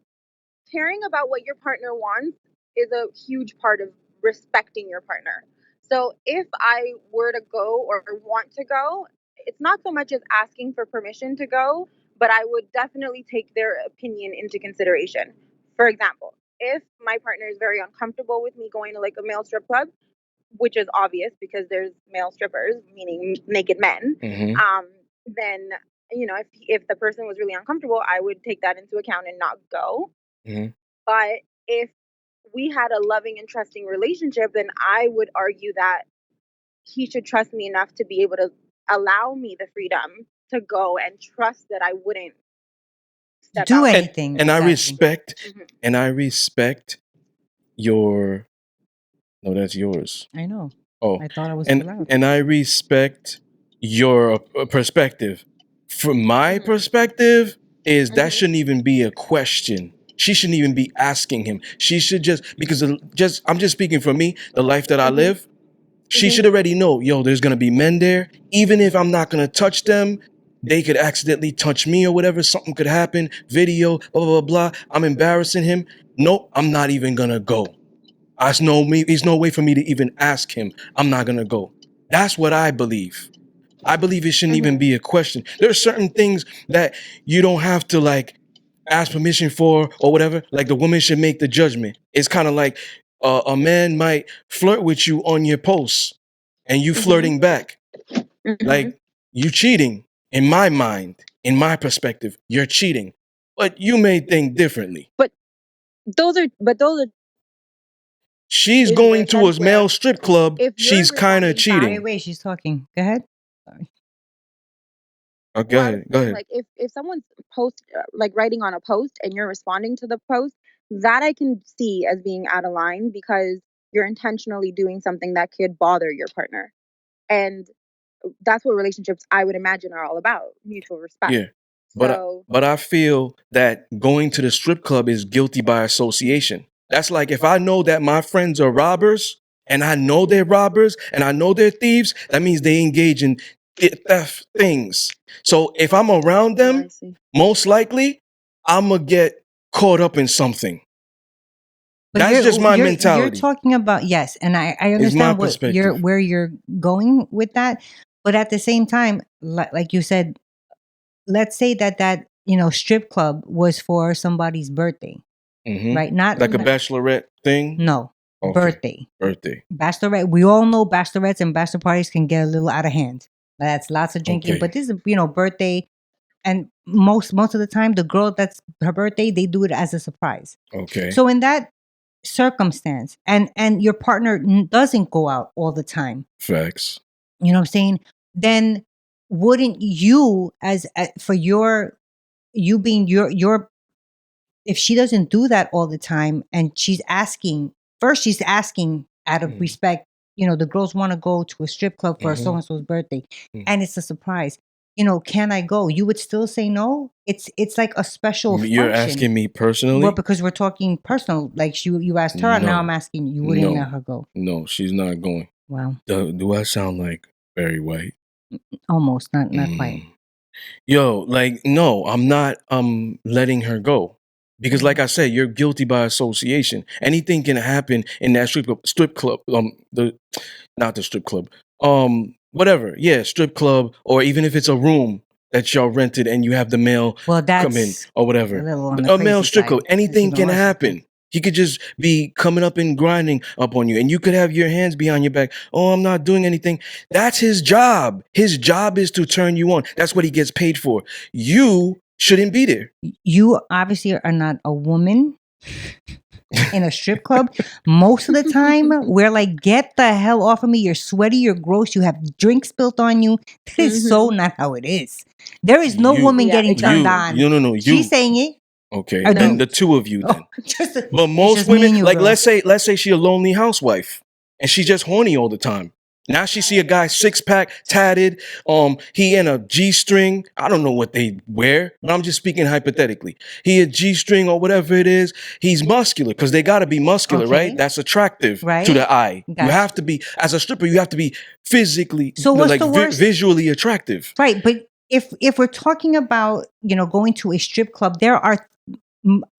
caring about what your partner wants is a huge part of respecting your partner. So if I were to go or want to go, it's not so much as asking for permission to go, but I would definitely take their opinion into consideration. For example, if my partner is very uncomfortable with me going to like a male strip club, which is obvious because there's male strippers, meaning naked men, Mhm. then if the person was really uncomfortable, I would take that into account and not go. Mhm. But if we had a loving and trusting relationship, then I would argue that he should trust me enough to be able to allow me the freedom to go and trust that I wouldn't step Do out. And anything and I exactly. respect Hmm. and I respect your no, that's yours. I know. Oh, I thought I was too and loud. and I respect your perspective. From my Hmm. perspective, is that Hmm. shouldn't even be a question. She shouldn't even be asking him. She should just because just I'm just speaking for me, the life that I Hmm. live. She Hmm. should already know, yo, there's gonna be men there. Even if I'm not gonna touch them, they could accidentally touch me or whatever. Something could happen. Video, blah blah blah blah. I'm embarrassing him. Nope, I'm not even gonna go. There's no way for me to even ask him. I'm not gonna go. That's what I believe. I believe it shouldn't even Hmm. be a question. There are certain things that you don't have to like ask permission for or whatever. Like the woman should make the judgment. It's kind of like a man might flirt with you on your posts and you Hmm. flirting back. Hmm. Like you cheating in my mind, in my perspective, you're cheating. But you may think differently. But those are She's in the going to sense a where male strip club. if you're She's kind of responding back. Wait, cheating. wait, she's talking. Go ahead. Sorry. Oh, go Well, I was ahead. Go saying ahead. like if someone's post like writing on a post and you're responding to the post, that I can see as being out of line because you're intentionally doing something that could bother your partner. And that's what relationships I would imagine are all about, mutual respect. Yeah. But So, but I feel that going to the strip club is guilty by association. That's like if I know that my friends are robbers and I know they're robbers and I know they're thieves, that means they engage in theft things. So if I'm around oh, I them, see. most likely I'm gonna get caught up in something. But That's just my you're mentality. talking about, yes, and I Is my understand what you're perspective. where you're going with that, but at the same time, like you said, let's say that strip club was for somebody's birthday, Hmm. right? Not, Like a bachelorette thing. no, Okay. birthday. Birthday. Bachelorette. We all know bachelorettes and bachelor parties can get a little out of hand. That's lots of drinking, Okay. but this is birthday. And most of the time, the girl that's her birthday, they do it as a surprise. Okay. So in that circumstance, and your partner doesn't go out all the time, Facts. you know what I'm saying? Then wouldn't you, as for you being your, if she doesn't do that all the time, and she's asking out of respect, the girls want to go to a strip club for so and so's birthday, and it's a surprise. Can I go? You would still say no? It's like a special You're function. asking me personally? Well, because we're talking personal. Like you asked her, and now No. I'm asking you. You wouldn't No. let her go? No, she's not going. Wow. Do I sound like very white? Almost, not quite. Yo, like, no, I'm not letting her go. Because like I said, you're guilty by association. Anything can happen in that strip club, not the strip club. Whatever. Yeah, strip club, or even if it's a room that y'all rented and you have the male Well, that's come in or whatever. a little on the A male crazy strip side. club. Anything can happen. He could just be coming up and grinding up on you, and you could have your hands behind your back. Oh, I'm not doing anything. That's his job. His job is to turn you on. That's what he gets paid for. You shouldn't be there. You obviously are not a woman in a strip club. Most of the time, we're like, get the hell off of me. You're sweaty. You're gross. You have drinks spilt on you. That is so not how it is. There is no woman getting turned on. No. She's saying it. Okay, Or then no. the two of you then. But it's most just me and women, you, like girl. let's say she's a lonely housewife and she's just horny all the time. Now she see a guy 6-pack, tatted, he in a G-string. I don't know what they wear, but I'm just speaking hypothetically. He a G-string or whatever it is. He's muscular because they gotta be muscular, Okay. right? That's attractive Right. to the eye. Gotcha. You have to be, as a stripper, you have to be physically, So what's the worst? visually attractive. Right, but if we're talking about going to a strip club, there are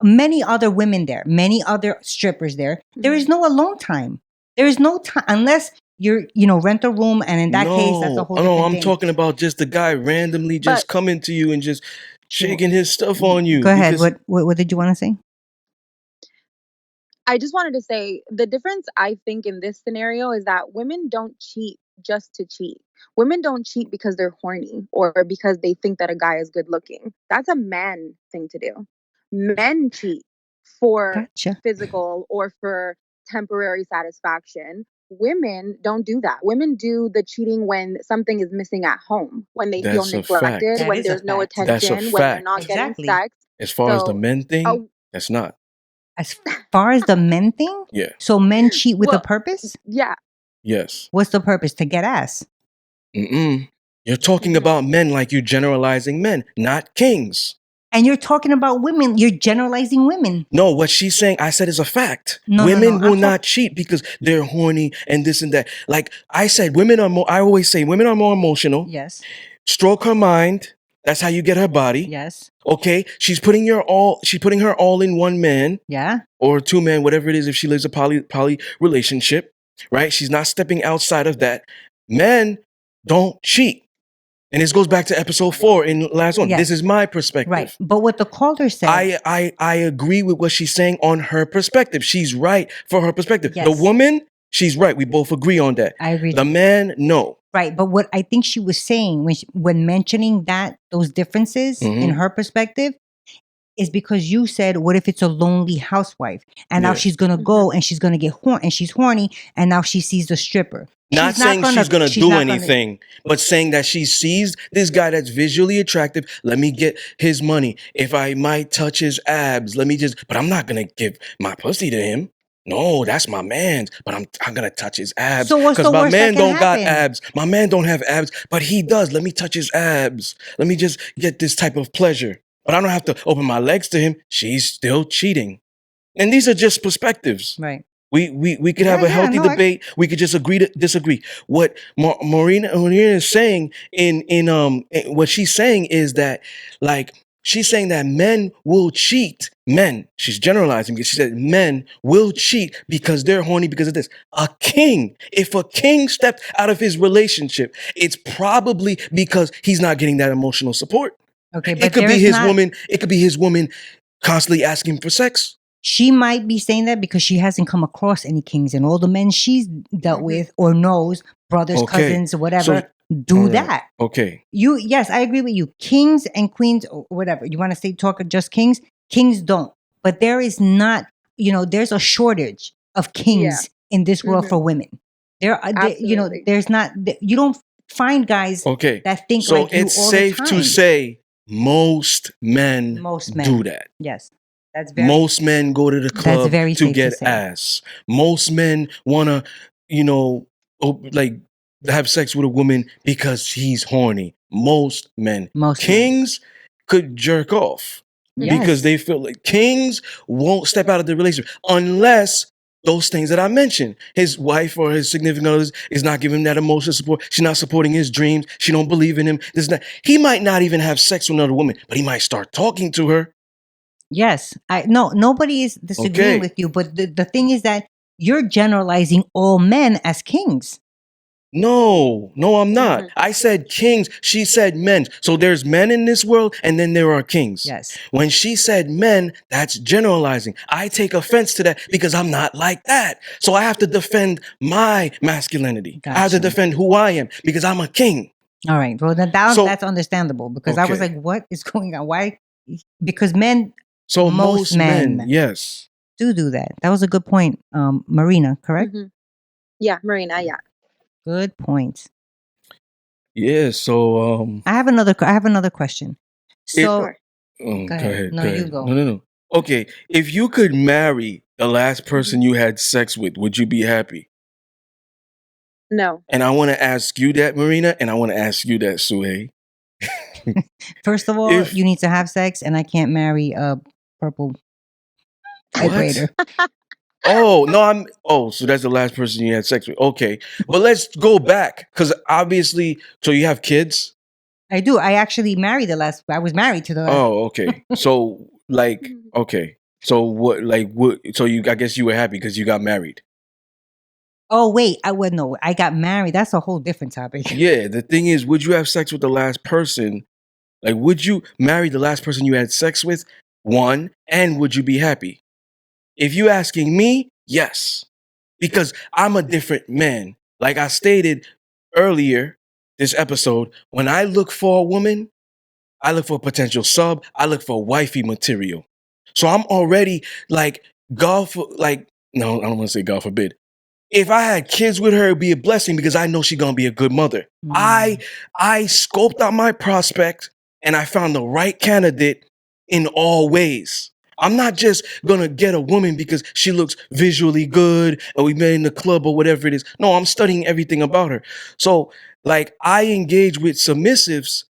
many other women there, many other strippers there. There is no alone time. There is no time unless you're rent a room, and in that case, that's a whole different I'm thing. talking about just the guy randomly just coming to you and just shaking his stuff on you. Go ahead. What did you want to say? I just wanted to say the difference I think in this scenario is that women don't cheat just to cheat. Women don't cheat because they're horny or because they think that a guy is good looking. That's a man thing to do. Men cheat for physical or for temporary satisfaction. Women don't do that. Women do the cheating when something is missing at home, when they feel neglected, when there's no attention, when they're not getting sex. As far as the men thing, that's not. As far as the men thing? Yeah. So men cheat with a purpose? Yeah. Yes. What's the purpose? To get ass? You're talking about men like you're generalizing men, not kings. And you're talking about women. You're generalizing women. No, what she's saying, I said is a fact. No, women will not cheat because they're horny and this and that. Like I said, I always say women are more emotional. Yes. Stroke her mind. That's how you get her body. Yes. Okay. She's putting her all in one man. Yeah. Or two men, whatever it is, if she lives a poly relationship, right? She's not stepping outside of that. Men don't cheat. And this goes back to episode 4 in the last one. Yes. This is my perspective. Right. But what the caller said. I agree with what she's saying on her perspective. She's right for her perspective. Yes. The woman, she's right. We both agree on that. I agree. The man, no. Right. But what I think she was saying when mentioning those differences in her perspective is because you said, what if it's a lonely housewife? And now she's going to go and she's going to get horny, and she's horny, and now she sees the stripper. Not saying she's going to do anything, but saying that she sees this guy that's visually attractive. Let me get his money. If I might touch his abs, but I'm not going to give my pussy to him. No, that's my man's, but I'm going to touch his abs. So what's the Because my worst man that can don't got happen? abs. My man don't have abs, but he does. Let me touch his abs. Let me just get this type of pleasure. But I don't have to open my legs to him. She's still cheating. And these are just perspectives. Right. We could have a healthy debate. We could just agree to disagree. What Marina is saying in what she's saying is that, like, she's saying that men will cheat. Men, she's generalizing because she said men will cheat because they're horny because of this. A king, if a king stepped out of his relationship, it's probably because he's not getting that emotional support. Okay, but it could be his woman constantly asking for sex. She might be saying that because she hasn't come across any kings, and all the men she's dealt with or knows, brothers, cousins, or whatever, do Alright. that. Okay. Yes, I agree with you. Kings and queens, or whatever you want to say, talk just kings. Kings don't, but there is not. There's a shortage of Yeah. kings in this world for women. Absolutely. There's not. You don't find guys Okay. that think So like you it's all the safe to time. say most men Most do men. that. Yes, that's very. Most men go to the That's club very to safe to get say. ass. Most men wanna, like have sex with a woman because he's horny. Most men. Most men. Kings could jerk off because Yes. they feel like kings won't step out of the relationship unless those things that I mentioned. His wife or his significant other is not giving him that emotional support. She's not supporting his dreams. She don't believe in him. This and that. He might not even have sex with another woman, but he might start talking to her. Yes, nobody is disagreeing Okay. with you, but the thing is that you're generalizing all men as kings. No, I'm not. Mhm. I said kings. She said men. So there's men in this world and then there are kings. Yes. When she said men, that's generalizing. I take offense to that because I'm not like that. So I have to defend my masculinity. I have to Gotcha. defend who I am because I'm a king. All right. Well, then So- that's understandable because I was Okay. like, what is going on? Why? Because men So Most most men, men. yes. do that. That was a good point, Marina, correct? Mhm. Yeah, Marina. Yeah. Good point. Yeah, so I have another question. So Sure. go ahead. No, you go. No. Okay, if you could marry the last person you had sex with, would you be happy? No. And I want to ask you that, Marina, and I want to ask you that, Suhey. First of all, If- you need to have sex, and I can't marry a purple vibrator. Oh, no, so that's the last person you had sex with. Okay. But let's go back because obviously, so you have kids? I do. I actually married I was married to the last. Oh, okay. So like, okay. So I guess you were happy because you got married. Oh wait, I got married. That's a whole different topic. Yeah, the thing is, would you have sex with the last person? Like, would you marry the last person you had sex with? One, and would you be happy? If you asking me, yes, because I'm a different man. Like I stated earlier this episode, when I look for a woman, I look for a potential sub, I look for wifey material. So I'm already like, no, I don't want to say God forbid. If I had kids with her, it'd be a blessing because I know she's gonna be a good mother. I scoped out my prospect and I found the right candidate in all ways. I'm not just gonna get a woman because she looks visually good and we met in the club or whatever it is. No, I'm studying everything about her. So, like, I engage with submissives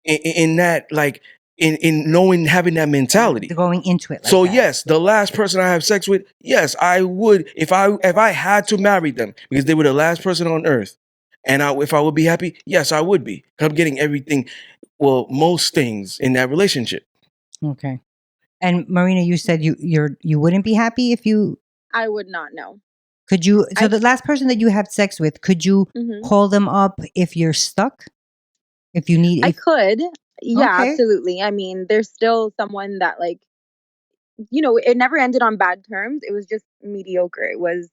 in that, like, in knowing, having that mentality. Going into it. Like So that. yes, the last person I have sex with, yes, I would if I had to marry them because they were the last person on earth, and if I would be happy, yes, I would be. 'Cause I'm getting everything, well, most things in that relationship. Okay. And Marina, you said you wouldn't be happy if you I would not know. could you. So the last person that you have sex with, could you Mhm. call them up if you're stuck? If you need, I could. Yeah, Okay. absolutely. I mean, there's still someone that, like, it never ended on bad terms. It was just mediocre. It was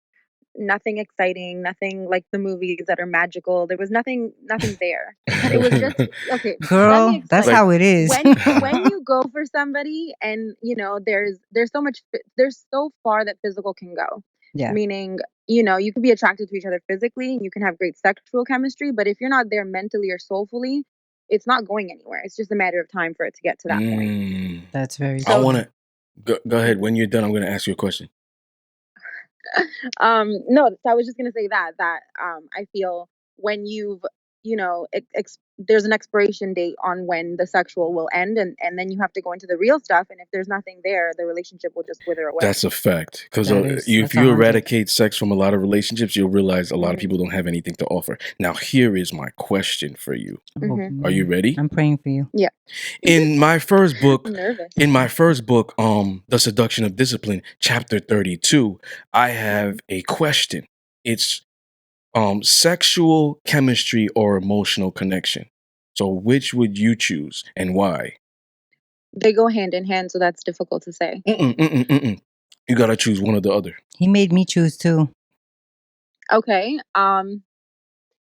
nothing exciting, nothing like the movies that are magical. There was nothing there. It was just okay. Let girl, me that's explain. how it is. When you go for somebody and there's so much there's so far that physical can go. Yeah. Meaning, you can be attracted to each other physically and you can have great sexual chemistry, but if you're not there mentally or soulfully, it's not going anywhere. It's just a matter of time for it to get to that point. That's very. I So- want to go ahead. When you're done, I'm going to ask you a question. No, so I was just gonna say that I feel when you've there's an expiration date on when the sexual will end, and then you have to go into the real stuff, and if there's nothing there, the relationship will just wither away. That's a fact. Because That's if you 100. eradicate sex from a lot of relationships, you'll realize a lot of Mhm. people don't have anything to offer. Now, here is my question for you. Mhm. Are you ready? I'm praying for you. In my first book, I'm nervous. The Seduction of Discipline, chapter 32, I have a question. It's sexual chemistry or emotional connection. So which would you choose and why? They go hand in hand, so that's difficult to say. You gotta choose one or the other. He made me choose too. Okay.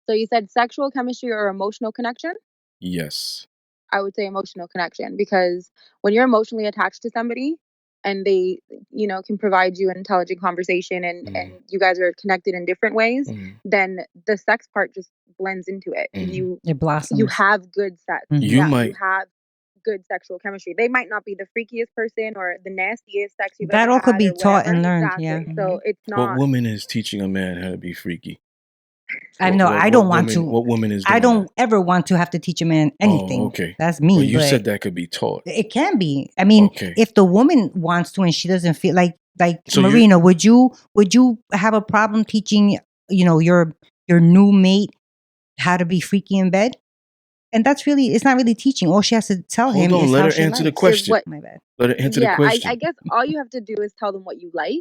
So you said sexual chemistry or emotional connection? Yes. I would say emotional connection because when you're emotionally attached to somebody and they, can provide you an intelligent conversation and Mm, you guys are connected in different ways, mm, then the sex part just blends into it. mm. It You blossoms. have good sex. Mhm. You Yeah, you might. have good sexual chemistry. They might not be the freakiest person or the nastiest sex you've That ever all could had be or taught whatever. and learned. Yeah. Exactly. So it's What not. woman is teaching a man how to be freaky? I know. I don't want to. What woman is I doing don't that? ever want to have to teach a man Oh, anything. okay. That's Well, me. you But said that could be taught. it can be. I mean, Okay. if the woman wants to and she doesn't feel like So you're Marina, would you have a problem teaching your new mate how to be freaky in bed? And that's really, it's not really teaching. All she has to tell hold him on, is let how her she answer the likes. Is question. what? My bad. Let her answer the Yeah, I question. guess all you have to do is tell them what you like.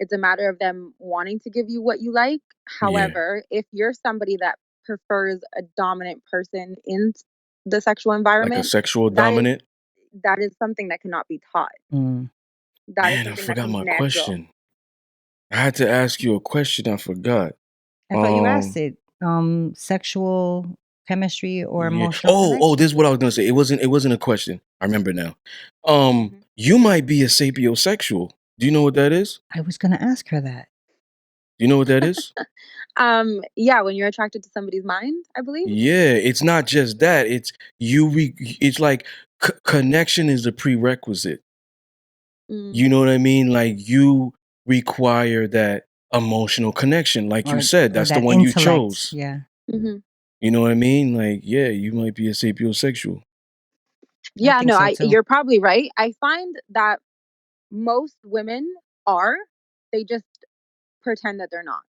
It's a matter of them wanting to give you what you like. Yeah. However, if you're somebody that prefers a dominant person in the sexual Like a environment, sexual that is dominant? that is something that cannot be taught. Mm. That is Man, I something that forgot comes my natural. question. I had to ask you a question. I forgot. I thought you asked it. Sexual chemistry or Yeah. emotional Oh, connection. this is what I was gonna say. It wasn't a question. I remember now. Mhm. You might be a sapiosexual. Do you know what that is? I was gonna ask her that. Do you know what that is? Yeah, when you're attracted to somebody's mind, I believe. Yeah, it's not just that. It's it's like connection is the prerequisite. Mm. You know what I mean? Like you require that emotional connection. Like you said, Or that's the that one you intellect. chose. Yeah. Hmm. You know what I mean? Like, yeah, you might be a sapiosexual. Yeah, think no, so too. you're probably right. I find that most women are. They just pretend that they're not.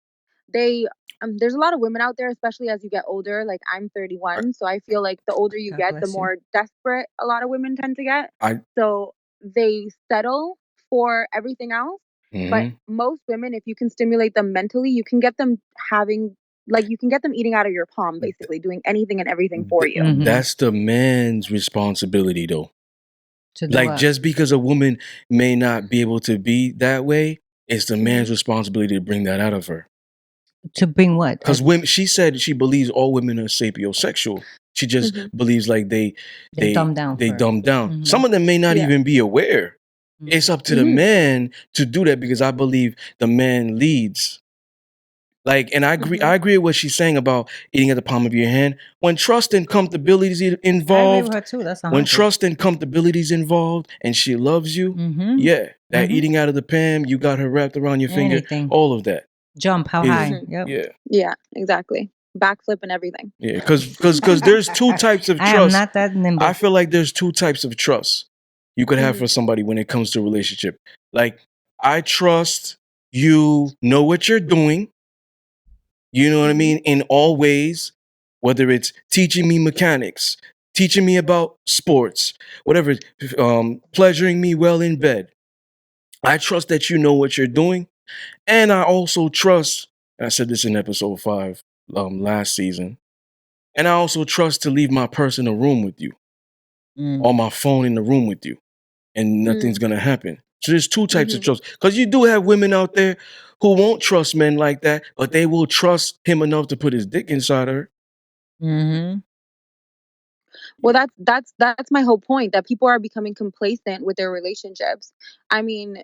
They There's a lot of women out there, especially as you get older. Like I'm 31, so I feel like the older you God get, the bless you. more desperate a lot of women tend to get. I So they settle for everything else. But mhm. most women, if you can stimulate them mentally, you can get them you can get them eating out of your palm, basically doing anything and everything for you. Mhm. That's the man's responsibility though. To do Like what? just because a woman may not be able to be that way, it's the man's responsibility to bring that out of her. To bring what? Because women, she said she believes all women are sapiosexual. She just Mhm. believes like They dumb down they for her. dumb down. Mhm. Some of them may not Yeah. even be aware. It's up to the Mhm. man to do that because I believe the man leads. Like, and I Mhm. agree with what she's saying about eating at the palm of your hand. When trust and comfortability is I agree with involved, her too. That's when 100. trust and comfortability is involved, and she loves you, Mm-hmm. yeah, that Mhm. eating out of the pan, you got her wrapped around your finger, Anything. all of that Jump. How is, high? Mhm. Yep. yeah, Yeah, exactly. Backflip and everything. yeah, because there's two types of I am trust. not that nimble. I feel like there's two types of trust you could have Mhm. for somebody when it comes to a relationship. Like, I trust you know what you're doing. You know what I Mhm. mean? In all ways, whether it's teaching me mechanics, teaching me about sports, whatever, pleasuring me well in bed. I trust that you know what you're doing. And I also trust, and I said this in episode 5 last season, and I also trust to leave my purse in the room with you Mm. or my phone in the room with you, and nothing's going to happen. So there's two types of Mhm. trust. Because you do have women out there who won't trust men like that, but they will trust him enough to put his dick inside her. Mm-hmm. Well, that's my whole point, that people are becoming complacent with their relationships. I mean,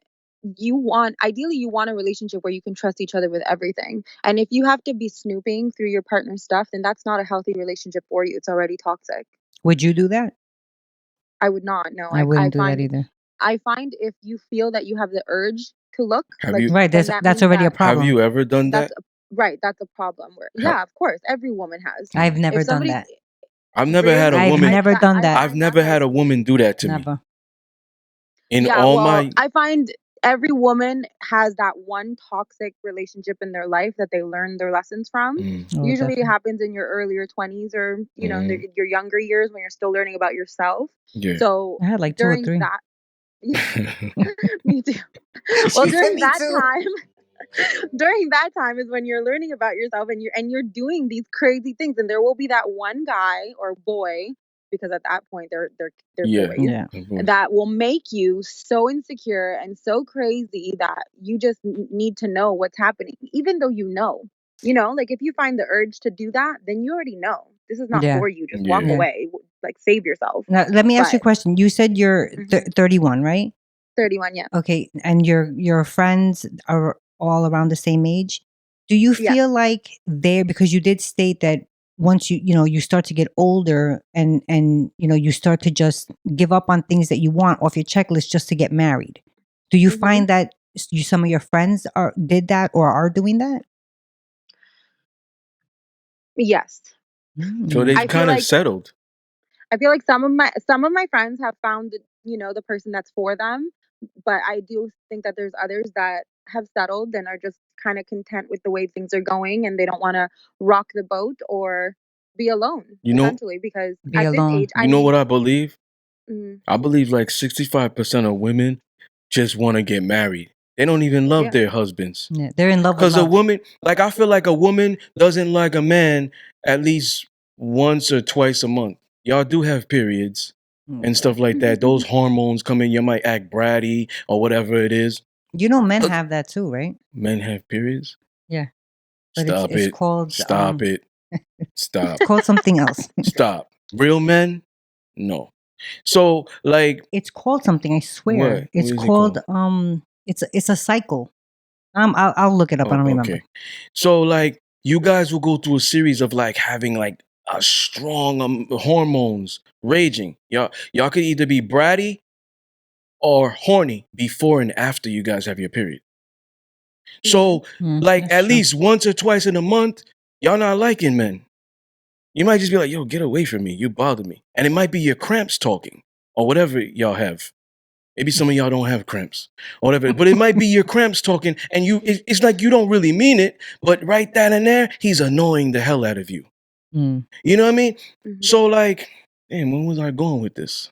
ideally you want a relationship where you can trust each other with everything. And if you have to be snooping through your partner's stuff, then that's not a healthy relationship for you. It's already toxic. Would you do that? I would not. No, I wouldn't do that either. I find if you feel that you have the urge to look, Have like, you Right. then That's means already a that have problem. you ever done that's that? right. That's a problem. Where Ha- yeah, of course, every woman has. I've never If done somebody that. I've never had a really, I've woman. never done I that. I've find that never had a personally. woman do that to me. Never. In Yeah, all well, my I find every woman has that one toxic relationship in their life that they learn their lessons from. Oh, Usually it definitely. happens in your earlier 20s or, in your younger years when you're still learning about yourself. yeah. So I had like 2 or during 3. that, me too. Well, She said me too. during that time is when you're learning about yourself and you're doing these crazy things, and there will be that one guy or boy, because at that point they're Yeah. boys, Yeah. Of course. that will make you so insecure and so crazy that you just need to know what's happening, even though you know. You know, like if you find the urge to do that, then you already know this is not Yeah. for you. Just walk Yeah. away, like save yourself. Now, let me ask you a But question. You said you're 31, right? 31, yeah. Okay, and your friends are all around the same age. Do you Yeah. feel like they're, because you did state that once you start to get older and you start to just give up on things that you want off your checklist just to get married. Do you find that some of your friends did that or are doing that? Yes. So Mm. they've I feel kind of like settled. some of my friends have found the person that's for them, but I do think that there's others that have settled and are just kind of content with the way things are going, and they don't want to rock the boat or be alone, You know, essentially, because Be at this age, alone. I you know mean, what I believe? mm, I believe like 65% of women just want to get married. They don't even love yeah. their husbands. Yeah, they're in love with Because a love. woman, like I feel like a woman doesn't like a man at least once or twice a month. Y'all do have periods and stuff like that. Those hormones come in, you might act bratty or whatever it is. Men Uh, have that too, right? Men have periods? Yeah, but Stop it's it. called Stop it. it's Stop. called something else. Stop. Real men? No. So like It's called something, I swear. what? What It's is it called called? it's a cycle. I'll look it up. I Oh, don't remember. okay. So like you guys will go through a series of like having like a strong hormones raging. Y'all could either be bratty or horny before and after you guys have your period. So like That's at true. least once or twice in a month, y'all not liking men. You might just be like, yo, get away from me. You bother me. And it might be your cramps talking or whatever y'all have. Maybe some of y'all don't have cramps or whatever, but it might be your cramps talking and it's like you don't really mean it, but right then and there, he's annoying the hell out of you. Mm. You know what I mean? Mhm. So like, damn, when was I going with this?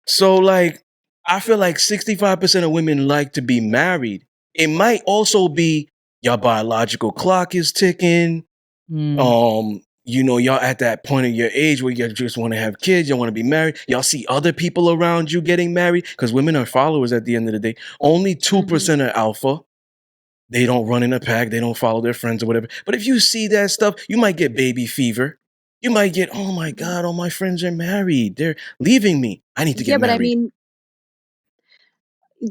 So like, I feel like 65% of women like to be married. It might also be your biological clock is ticking. Y'all at that point of your age where you just want to have kids, you want to be married. Y'all see other people around you getting married because women are followers at the end of the day. Only 2% are alpha. They don't run in a pack. They don't follow their friends or whatever. But if you see that stuff, you might get baby fever. You might get, oh my God, all my friends are married. They're leaving me. I need to Yeah, get but I married. mean,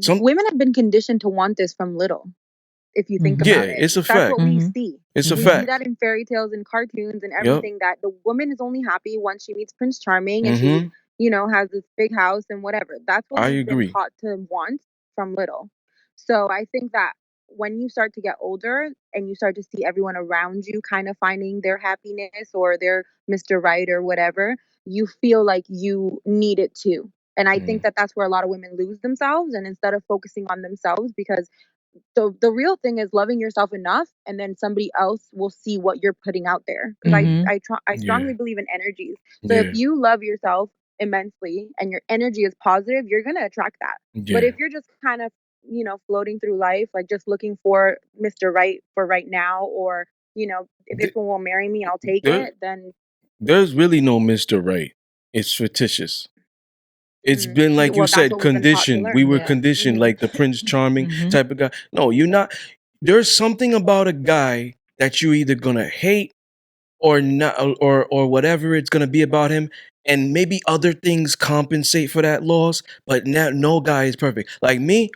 Some, women have been conditioned to want this from little. If you think yeah, about it, it's a that's fact. what we see. It's a We see fact. that in fairy tales and cartoons and Yep. everything, that the woman is only happy once she meets Prince Charming and she, Mm-hmm. has this big house and whatever. That's what I we've been agree. taught to want from little. So I think that when you start to get older and you start to see everyone around you kind of finding their happiness or their Mr. Right or whatever, you feel like you need it too. And I think that that's where a lot of women lose themselves, and instead of focusing on themselves, because the real thing is loving yourself enough, and then somebody else will see what you're putting out there, because I strongly Yeah. believe in energies. So if Yeah. you love yourself immensely and your energy is positive, you're going to attract that. But Yeah. if you're just kind of, floating through life, like just looking for Mr. Right for right now, or, if this Th- one will marry me, I'll take there, it, then there's really no Mr. Right. It's fictitious. It's been like you well, that's said, what we've been taught to conditioned. We learn. were Yeah. conditioned like the Prince Charming type of guy. No, you're not. There's something about a guy that you either gonna hate or not, or whatever it's gonna be about him, and maybe other things compensate for that loss. But no guy is perfect. Like me,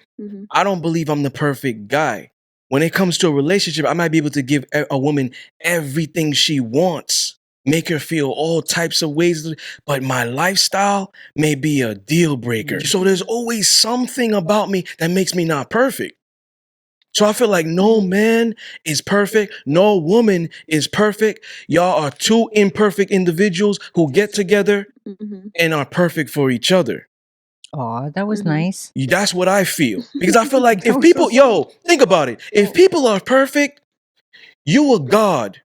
I don't believe I'm the perfect guy. When it comes to a relationship, I might be able to give a woman everything she wants, make her feel all types of ways, but my lifestyle may be a deal breaker. So there's always something about me that makes me not perfect. So I feel like no man is perfect, no woman is perfect. Y'all are two imperfect individuals who get together and are perfect for each other. Oh, that was nice. That's what I feel. Because I feel like That if was so people, think about it. If people are perfect, you a god.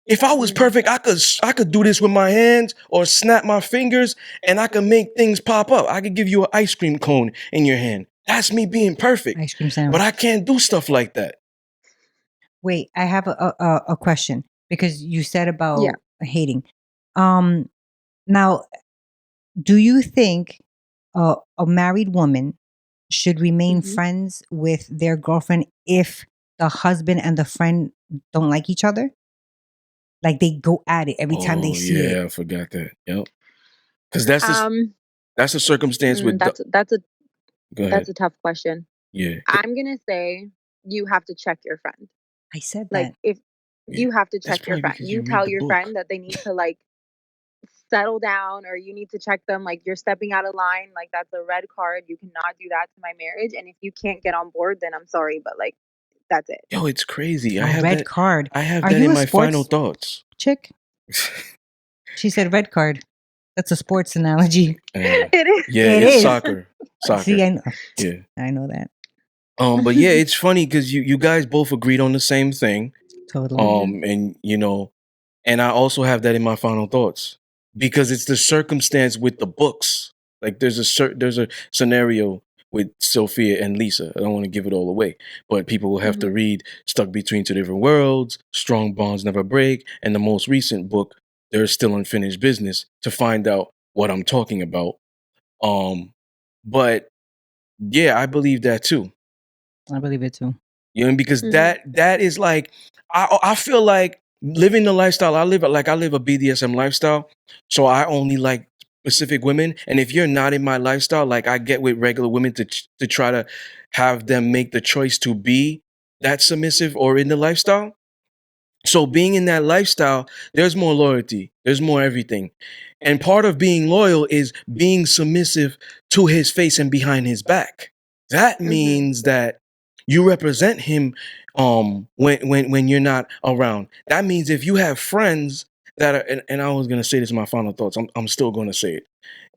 If I was perfect, I could do this with my hands or snap my fingers and I could make things pop up. I could give you an ice cream cone in your hand. That's me being perfect. ice cream sandwich. But I can't do stuff like that. Wait, I have a question, because you said about Yeah. hating. Now, do you think a married woman should remain Mhm. friends with their girlfriend if the husband and the friend don't like each other? Like they go at it every time they Oh see it. yeah, I forgot that. Yep. Because that's a circumstance with. That's Go that's ahead. a tough question. Yeah. I'm gonna say you have to check your friend. I said Like, that. if Yeah. you have to That's check your probably friend, because you you read tell the your book. friend that they need to like settle down, or you need to check them. Like, you're stepping out of line. Like, that's a red card. You cannot do that to my marriage. And if you can't get on board, then I'm sorry, but like, that's it. Yo, it's crazy. A red card. I have Are that you in a my final sports thoughts. chick? She said red card. That's a sports analogy. It is. Yeah, It it's is. soccer. See, I know. Yeah. I know that. But yeah, it's funny because you guys both agreed on the same thing. Totally. And and I also have that in my final thoughts because it's the circumstance with the books. Like there's a scenario with Sophia and Lisa. I don't want to give it all away, but people will have to read Stuck Between Two Different Worlds, Strong Bonds Never Break, and the most recent book, There's Still Unfinished Business, to find out what I'm talking about. But yeah, I believe that too. I believe it too. You know, because Mhm. that is like I feel like living the lifestyle I live a BDSM lifestyle. So I only like specific women, and if you're not in my lifestyle, like I get with regular women to try to have them make the choice to be that submissive or in the lifestyle. So being in that lifestyle, there's more loyalty, there's more everything. And part of being loyal is being submissive to his face and behind his back. That Mhm. means that you represent him when you're not around. That means if you have friends that are and I was gonna say this in my final thoughts. I'm still gonna say it.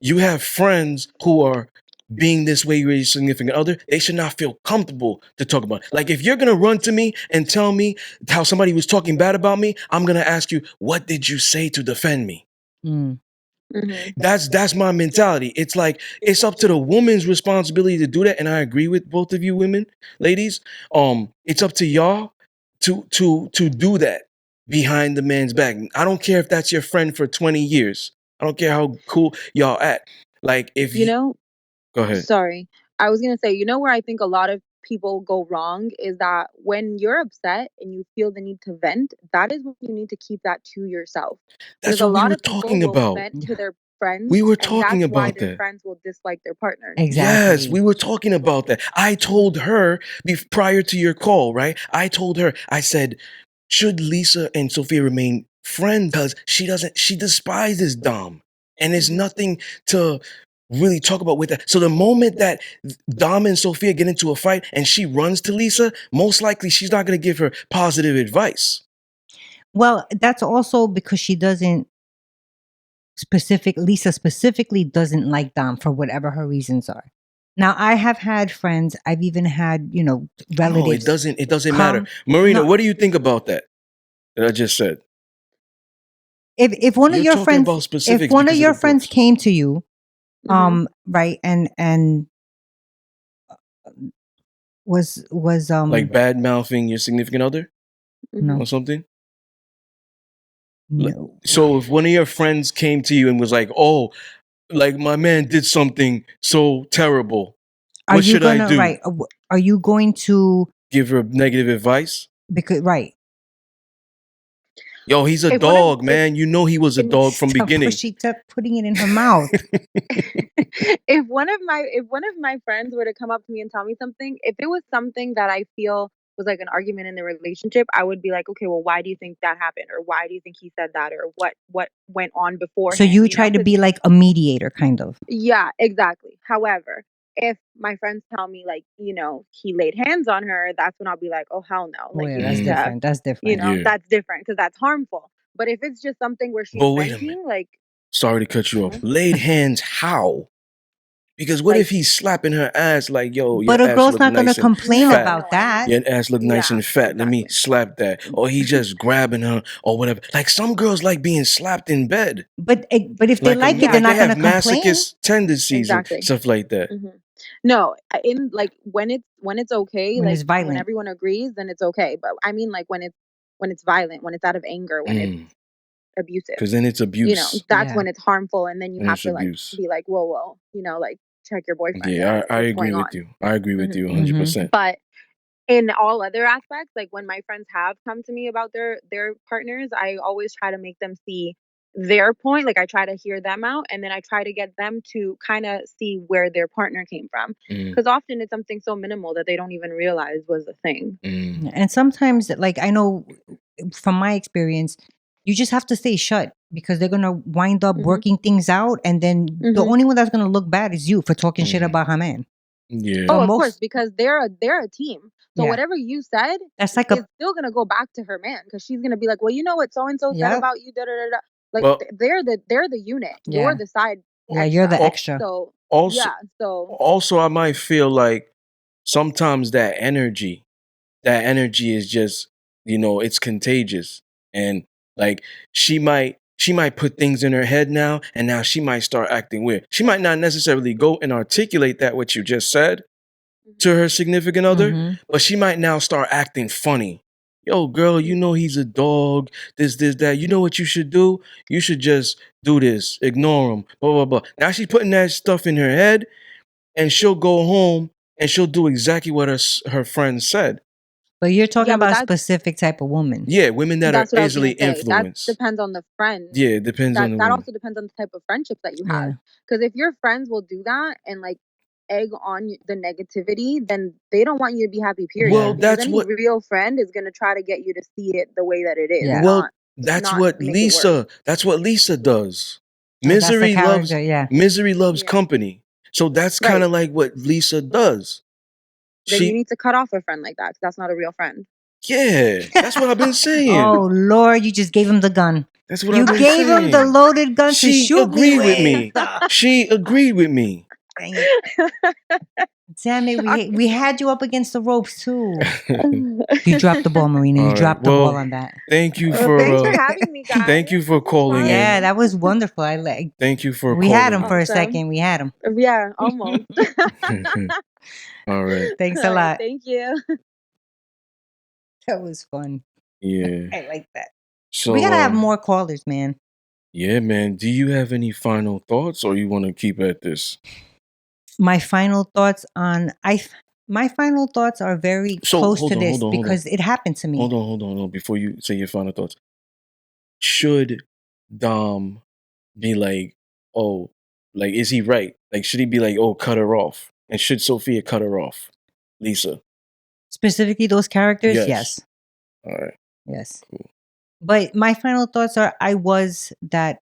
You have friends who are being this way with your significant other, they should not feel comfortable to talk about it. Like if you're gonna run to me and tell me how somebody was talking bad about me, I'm gonna ask you, what did you say to defend me? Mm. Mhm. That's my mentality. It's like it's up to the woman's responsibility to do that, and I agree with both of you women, ladies. It's up to y'all to do that behind the man's back. I don't care if that's your friend for 20 years. I don't care how cool y'all at. Like if You you know, go ahead. sorry. I was gonna say, where I think a lot of people go wrong is that when you're upset and you feel the need to vent, that is when you need to keep that to yourself. That's Because a what we lot were of people talking will about. vent to their friends, We were and talking that's why about their that. friends will dislike their partners. Yes, we Exactly. were talking about that. I told her prior to your call, right? I told her, I said, should Lisa and Sophia remain friends? Because she despises Dom. And there's Mhm. nothing to really talk about with that. So the moment that Dom and Sophia get into a fight and she runs to Lisa, most likely she's not going to give her positive advice. Well, that's also because she doesn't Lisa specifically doesn't like Dom for whatever her reasons are. Now, I have had friends, I've even had, No, relatives it doesn't matter. come. Marina, No, what do you think about that I just said? if one of You're your talking friends about specifics because of the books. came to you, Mhm. right, and was Like bad mouthing your significant other no, or something? no. So if one of your friends came to you and was like, "Oh, like my man did something so terrible, Are what you should I gonna do?" right? Are you going to Give her negative advice? because right? Yo, he's a If one of dog, man. You know he was a if dog from Stop beginning. putting it in her mouth. if one of my friends were to come up to me and tell me something, if it was something that I feel was like an argument in the relationship, I would be like, okay, well, why do you think that happened, or why do you think he said that, or what went on So beforehand? you try to 'Cause be like a mediator, kind of. yeah, exactly. However, if my friends tell me like, he laid hands on her, that's when I'll be like, oh hell no, Oh like yeah, you that's need to, different. That's different. Yeah. that's different because that's harmful. But if it's just something where she's But wait a minute. venting, like, Sorry to cut you off. Mhm. Laid hands how? Because what like if he's slapping her ass like, yo, your But a ass girl's look not gonna nice and complain fat. about that. Your ass look nice yeah, and fat. Let me exactly. slap that. Or he's just grabbing her or whatever. Like some girls like being slapped in bed. But if they Like like it, they're like they not have gonna complain masochist tendencies and Exactly. stuff like that. No, in like when it's okay, when like it's when violent. everyone agrees, then it's okay. But I mean, like when it's violent, when it's out of anger, when it's abusive, Because then it's abuse. that's Yeah. when it's harmful, and then you And have it's to like abuse. be like, whoa, like check your boyfriend and Yeah, ask I what's agree going with on. you. I agree with Mhm. you Mhm. 100%. But in all other aspects, like when my friends have come to me about their partners, I always try to make them see their point. Like I try to hear them out, and then I try to get them to kind of see where their partner came from, Mm, because often it's something so minimal that they don't even realize was a thing. mm, And sometimes, like I know from my experience, you just have to stay shut because they're gonna wind up Mhm. working things out, and then the Mhm. only one that's gonna look bad is you for talking shit mhm. about her man. Yeah. Oh, But of course, most, because they're a team. So yeah, whatever you said that's like is a still gonna go back to her man, because she's gonna be like, well, you know what so and so said yep, about you, da da da da. Like Well, they're the unit. You're yeah, the side yeah. You're the extra. al- extra. So also, yeah. So also, I might feel like sometimes that energy is just, it's contagious. And like she might put things in her head now, and now she might start acting weird. She might not necessarily go and articulate that what you just said to her significant other, Mm-hmm. but she might now start acting funny. Yo, girl, you know he's a dog, this, that. You know what you should do? You should just do this, ignore him, blah, blah, blah. Now she's putting that stuff in her head, and she'll go home and she'll do exactly what her friend said. But you're talking yeah, but about a specific type of woman. Yeah, women that are that's what I was easily gonna say. That influenced. depends on the friend. Yeah, it depends on the That woman. also depends on the type of friendship that you have. Yeah. Because if your friends will do that and like egg on the negativity, then they don't want you to be happy, Well, period. Because any real friend is gonna try to get you to see it the way that it is, Yeah. well, that's not what make it worse. Lisa does. Oh, that's the Misery loves character. Yeah. misery loves Yeah. company. So that's kind Right. of like what Lisa does. Then you She need to cut off a friend like that, 'cause that's not a real friend. Yeah, that's what I've been saying. Oh Lord, you just gave him the gun. That's what You I've been gave him the saying. loaded gun to She shoot me agreed with with. me. She agreed with me. Dang it. Damn it, we had you up against the ropes too. You dropped the ball, Marina. You All right. dropped the ball Well, on that. thank you Well, for thanks for having me, guys. thank you for This was calling Yeah, in. that was wonderful. I like. Thank you for We had calling him for a Awesome. second. We had him. Yeah, almost. in. All right. Thanks a All right, lot. thank you. That was fun. Yeah. I like that. So We gotta have more callers, man. yeah, man. Do you have any final thoughts, or you want to keep at this? My final thoughts on my final thoughts are very So close hold to on, this hold on, hold on. because it happened to me. Hold on. Before you say your final thoughts, should Dom be like, oh, like, is he right? Like, should he be like, oh, cut her off? And should Sophia cut her off? Lisa. Specifically those characters, Yes. yes. All right. Yes. Cool. But my final thoughts are I was that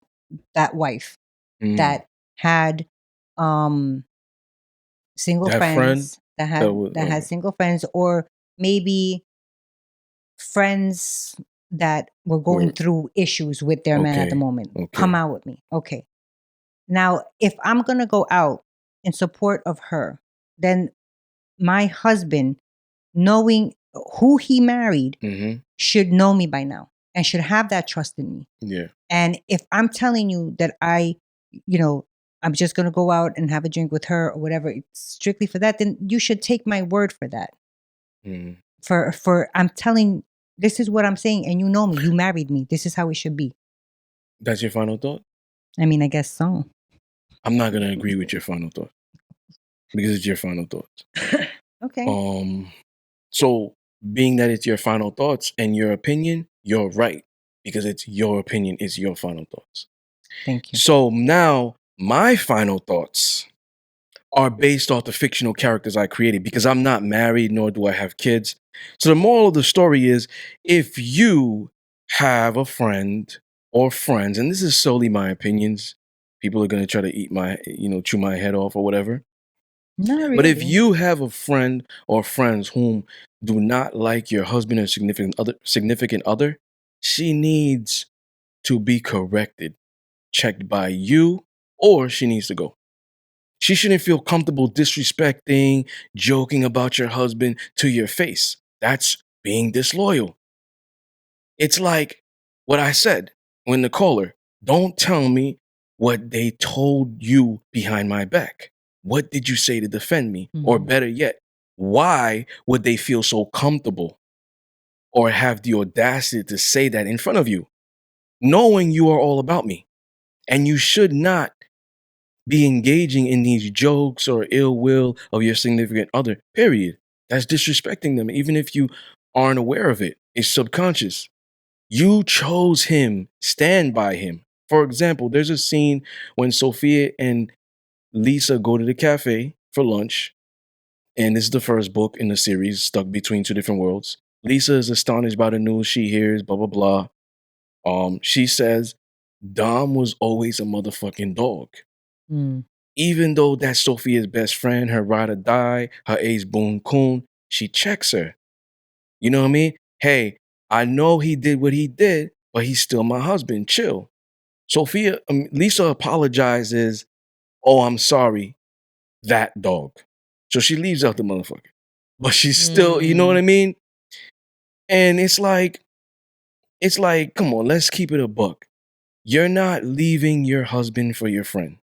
wife Mm. that had single That friend friends that had single friends, or maybe friends that were going Were- through issues with their man at the Okay, moment. okay. Come out with me. Okay. Now, if I'm going to go out in support of her, then my husband, knowing who he married, Mm-hmm. should know me by now and should have that trust in me. Yeah. And if I'm telling you that I'm just going to go out and have a drink with her or whatever, it's strictly for that, then you should take my word for that. Mm. For I'm telling, this is what I'm saying, and you know me, you married me. This is how it should be. That's your final thought? I mean, I guess so. I'm not gonna agree with your final thought because it's your final thoughts. Okay. So being that it's your final thoughts and your opinion, you're right because it's your opinion, it's your final thoughts. Thank you. So now my final thoughts are based off the fictional characters I created because I'm not married nor do I have kids. So the moral of the story is if you have a friend or friends, and this is solely my opinions, people are going to try to eat my, chew my head off or whatever. Not really. But if you have a friend or friends whom do not like your husband or significant other, she needs to be corrected, checked by you, or she needs to go. She shouldn't feel comfortable disrespecting, joking about your husband to your face. That's being disloyal. It's like what I said when the caller, don't tell me what they told you behind my back. What did you say to defend me? Or Mhm. better yet, why would they feel so comfortable or have the audacity to say that in front of you, knowing you are all about me? And you should not be engaging in these jokes or ill will of your significant other, period. That's disrespecting them, even if you aren't aware of it. It's subconscious. You chose him, stand by him. For example, there's a scene when Sophia and Lisa go to the cafe for lunch, and this is the first book in the series, Stuck Between Two Different Worlds. Lisa is astonished by the news she hears, blah, blah, blah. She says, Dom was always a motherfucking dog. Mm. Even though that's Sophia's best friend, her ride or die, her ace boon coon, she checks her. You know what I mean? Hey, I know he did what he did, but he's still my husband. Chill. Lisa apologizes. Oh, I'm sorry. That dog. So she leaves out the motherfucker. But she's still, you know what I mean? And it's like, come on, let's keep it a buck. You're not leaving your husband for your friend.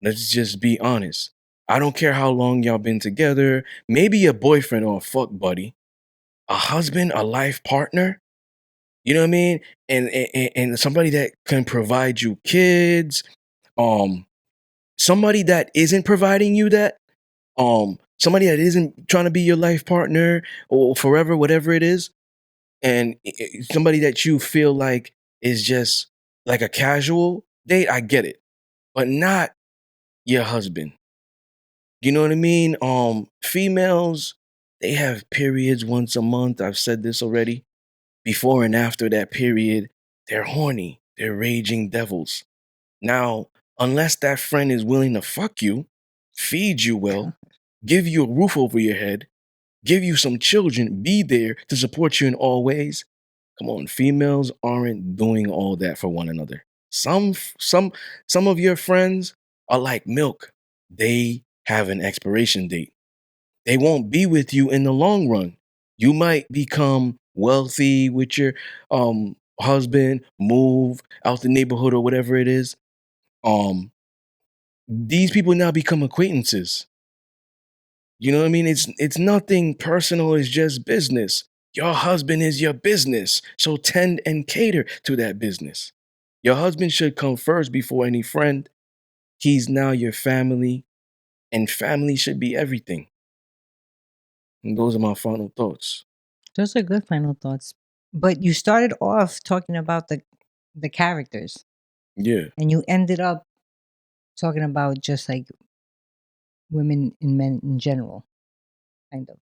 Let's just be honest. I don't care how long y'all been together. Maybe a boyfriend or a fuck buddy. A husband, a life partner. You know what I mean? And somebody that can provide you kids. Somebody that isn't providing you that. Somebody that isn't trying to be your life partner or forever, whatever it is. And somebody that you feel like is just like a casual date, I get it. But not your husband. You know what I mean? Females, they have periods once a month. I've said this already. Before and after that period, they're horny. They're raging devils. Now, unless that friend is willing to fuck you, feed you well, give you a roof over your head, give you some children, be there to support you in all ways. Come on, females aren't doing all that for one another. Some of your friends are like milk. They have an expiration date. They won't be with you in the long run. You might become wealthy with your husband, move out the neighborhood or whatever it is. These people now become acquaintances. You know what I mean? It's nothing personal, it's just business. Your husband is your business, so tend and cater to that business. Your husband should come first before any friend. He's now your family, and family should be everything. And those are my final thoughts. Those are good final thoughts. But you started off talking about the characters, Yeah. and you ended up talking about just like women and men in general, kind of.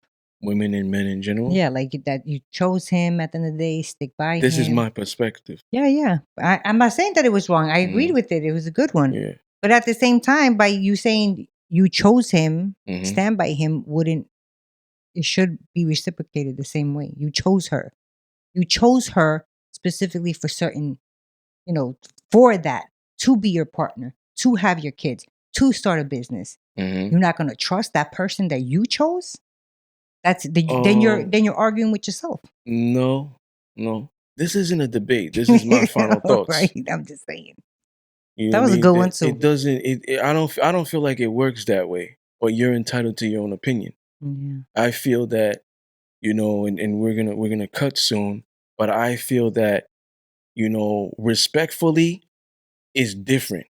Women and men in general. Yeah, like that you chose him at the end of the day, stick by This him. is my perspective. Yeah. I'm not saying that it was wrong. I agreed Mhm. with it. It was a good one. Yeah. But at the same time, by you saying you chose him, Mhm. stand by him, it should be reciprocated the same way. You chose her. You chose her specifically for certain, for that, to be your partner, to have your kids, to start a business. Mhm. You're not going to trust that person that you chose? Then you're arguing with yourself. No. This isn't a debate. This is my final thoughts. Right. I'm just saying. You know That what was I a mean? good one too. It doesn't. I don't feel like it works that way. But you're entitled to your own opinion. Yeah. I feel that, and we're gonna cut soon. But I feel that, respectfully is different.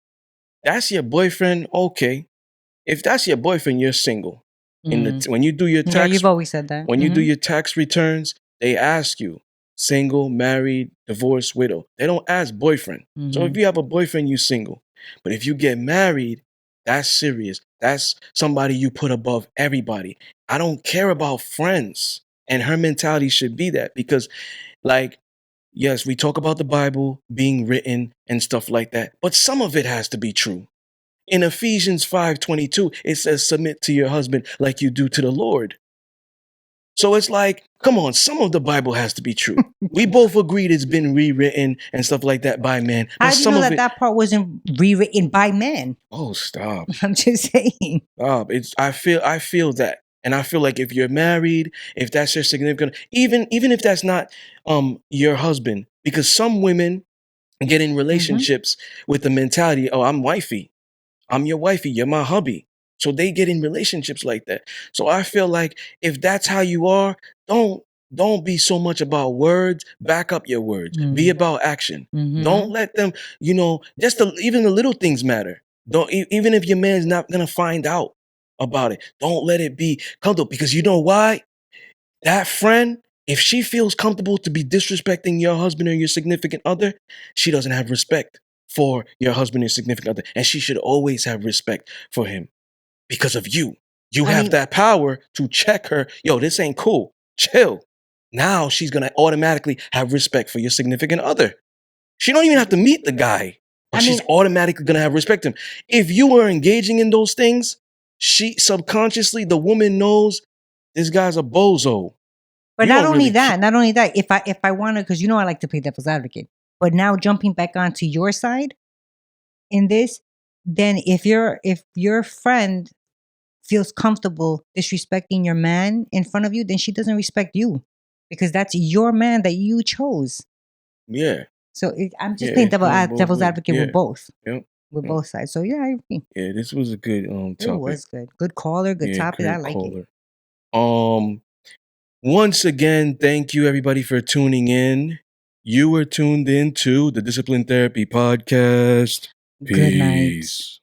That's your boyfriend, okay. If that's your boyfriend, you're single. When you do your Yeah, tax, you've always said that. when you do your tax returns, they ask you single, married, divorced, widow. They don't ask boyfriend. So if you have a boyfriend, you single. But if you get married, that's serious. That's somebody you put above everybody. I don't care about friends. And her mentality should be that because, like, yes, we talk about the Bible being written and stuff like that, but some of it has to be true. In Ephesians 5:22, it says, submit to your husband like you do to the Lord. So it's like, come on, some of the Bible has to be true. We both agreed it's been rewritten and stuff like that by man. How But do you some know of that it. that part wasn't rewritten by men? Oh, stop. I'm just saying. Stop. I feel that. And I feel like if you're married, if that's your significant, even if that's not your husband, because some women get in relationships with the mentality, oh, I'm wifey. I'm your wifey. You're my hubby. So they get in relationships like that. So I feel like if that's how you are, don't be so much about words. Back up your words. Be about action. Don't let them, even the little things matter. Don't even if your man's not gonna find out about it, don't let it be comfortable, because you know why? That friend, if she feels comfortable to be disrespecting your husband or your significant other, she doesn't have respect for your husband or significant other, and she should always have respect for him because of you. You I have mean, that power to check her. Yo, this ain't cool. Chill. Now she's gonna automatically have respect for your significant other. She don't even have to meet the guy, but I she's mean, automatically gonna have respect for him. If you were engaging in those things, she subconsciously, the woman knows this guy's a bozo. but You not don't only really that, not only that, if I want to, because you know I like to play devil's advocate. But now jumping back onto your side in this, then if your friend feels comfortable disrespecting your man in front of you, then she doesn't respect you because that's your man that you chose. Yeah. So I'm just Yeah, playing it's going both devil's ways. advocate Yeah. with both, Yep. with Yep. both sides. So yeah, I agree. Yeah, this was a good It topic. was good. Good caller, good Yeah, topic. I good like it. caller. Once again, thank you everybody for tuning in. You were tuned in to the Discipline Therapy Podcast. Good night. Peace.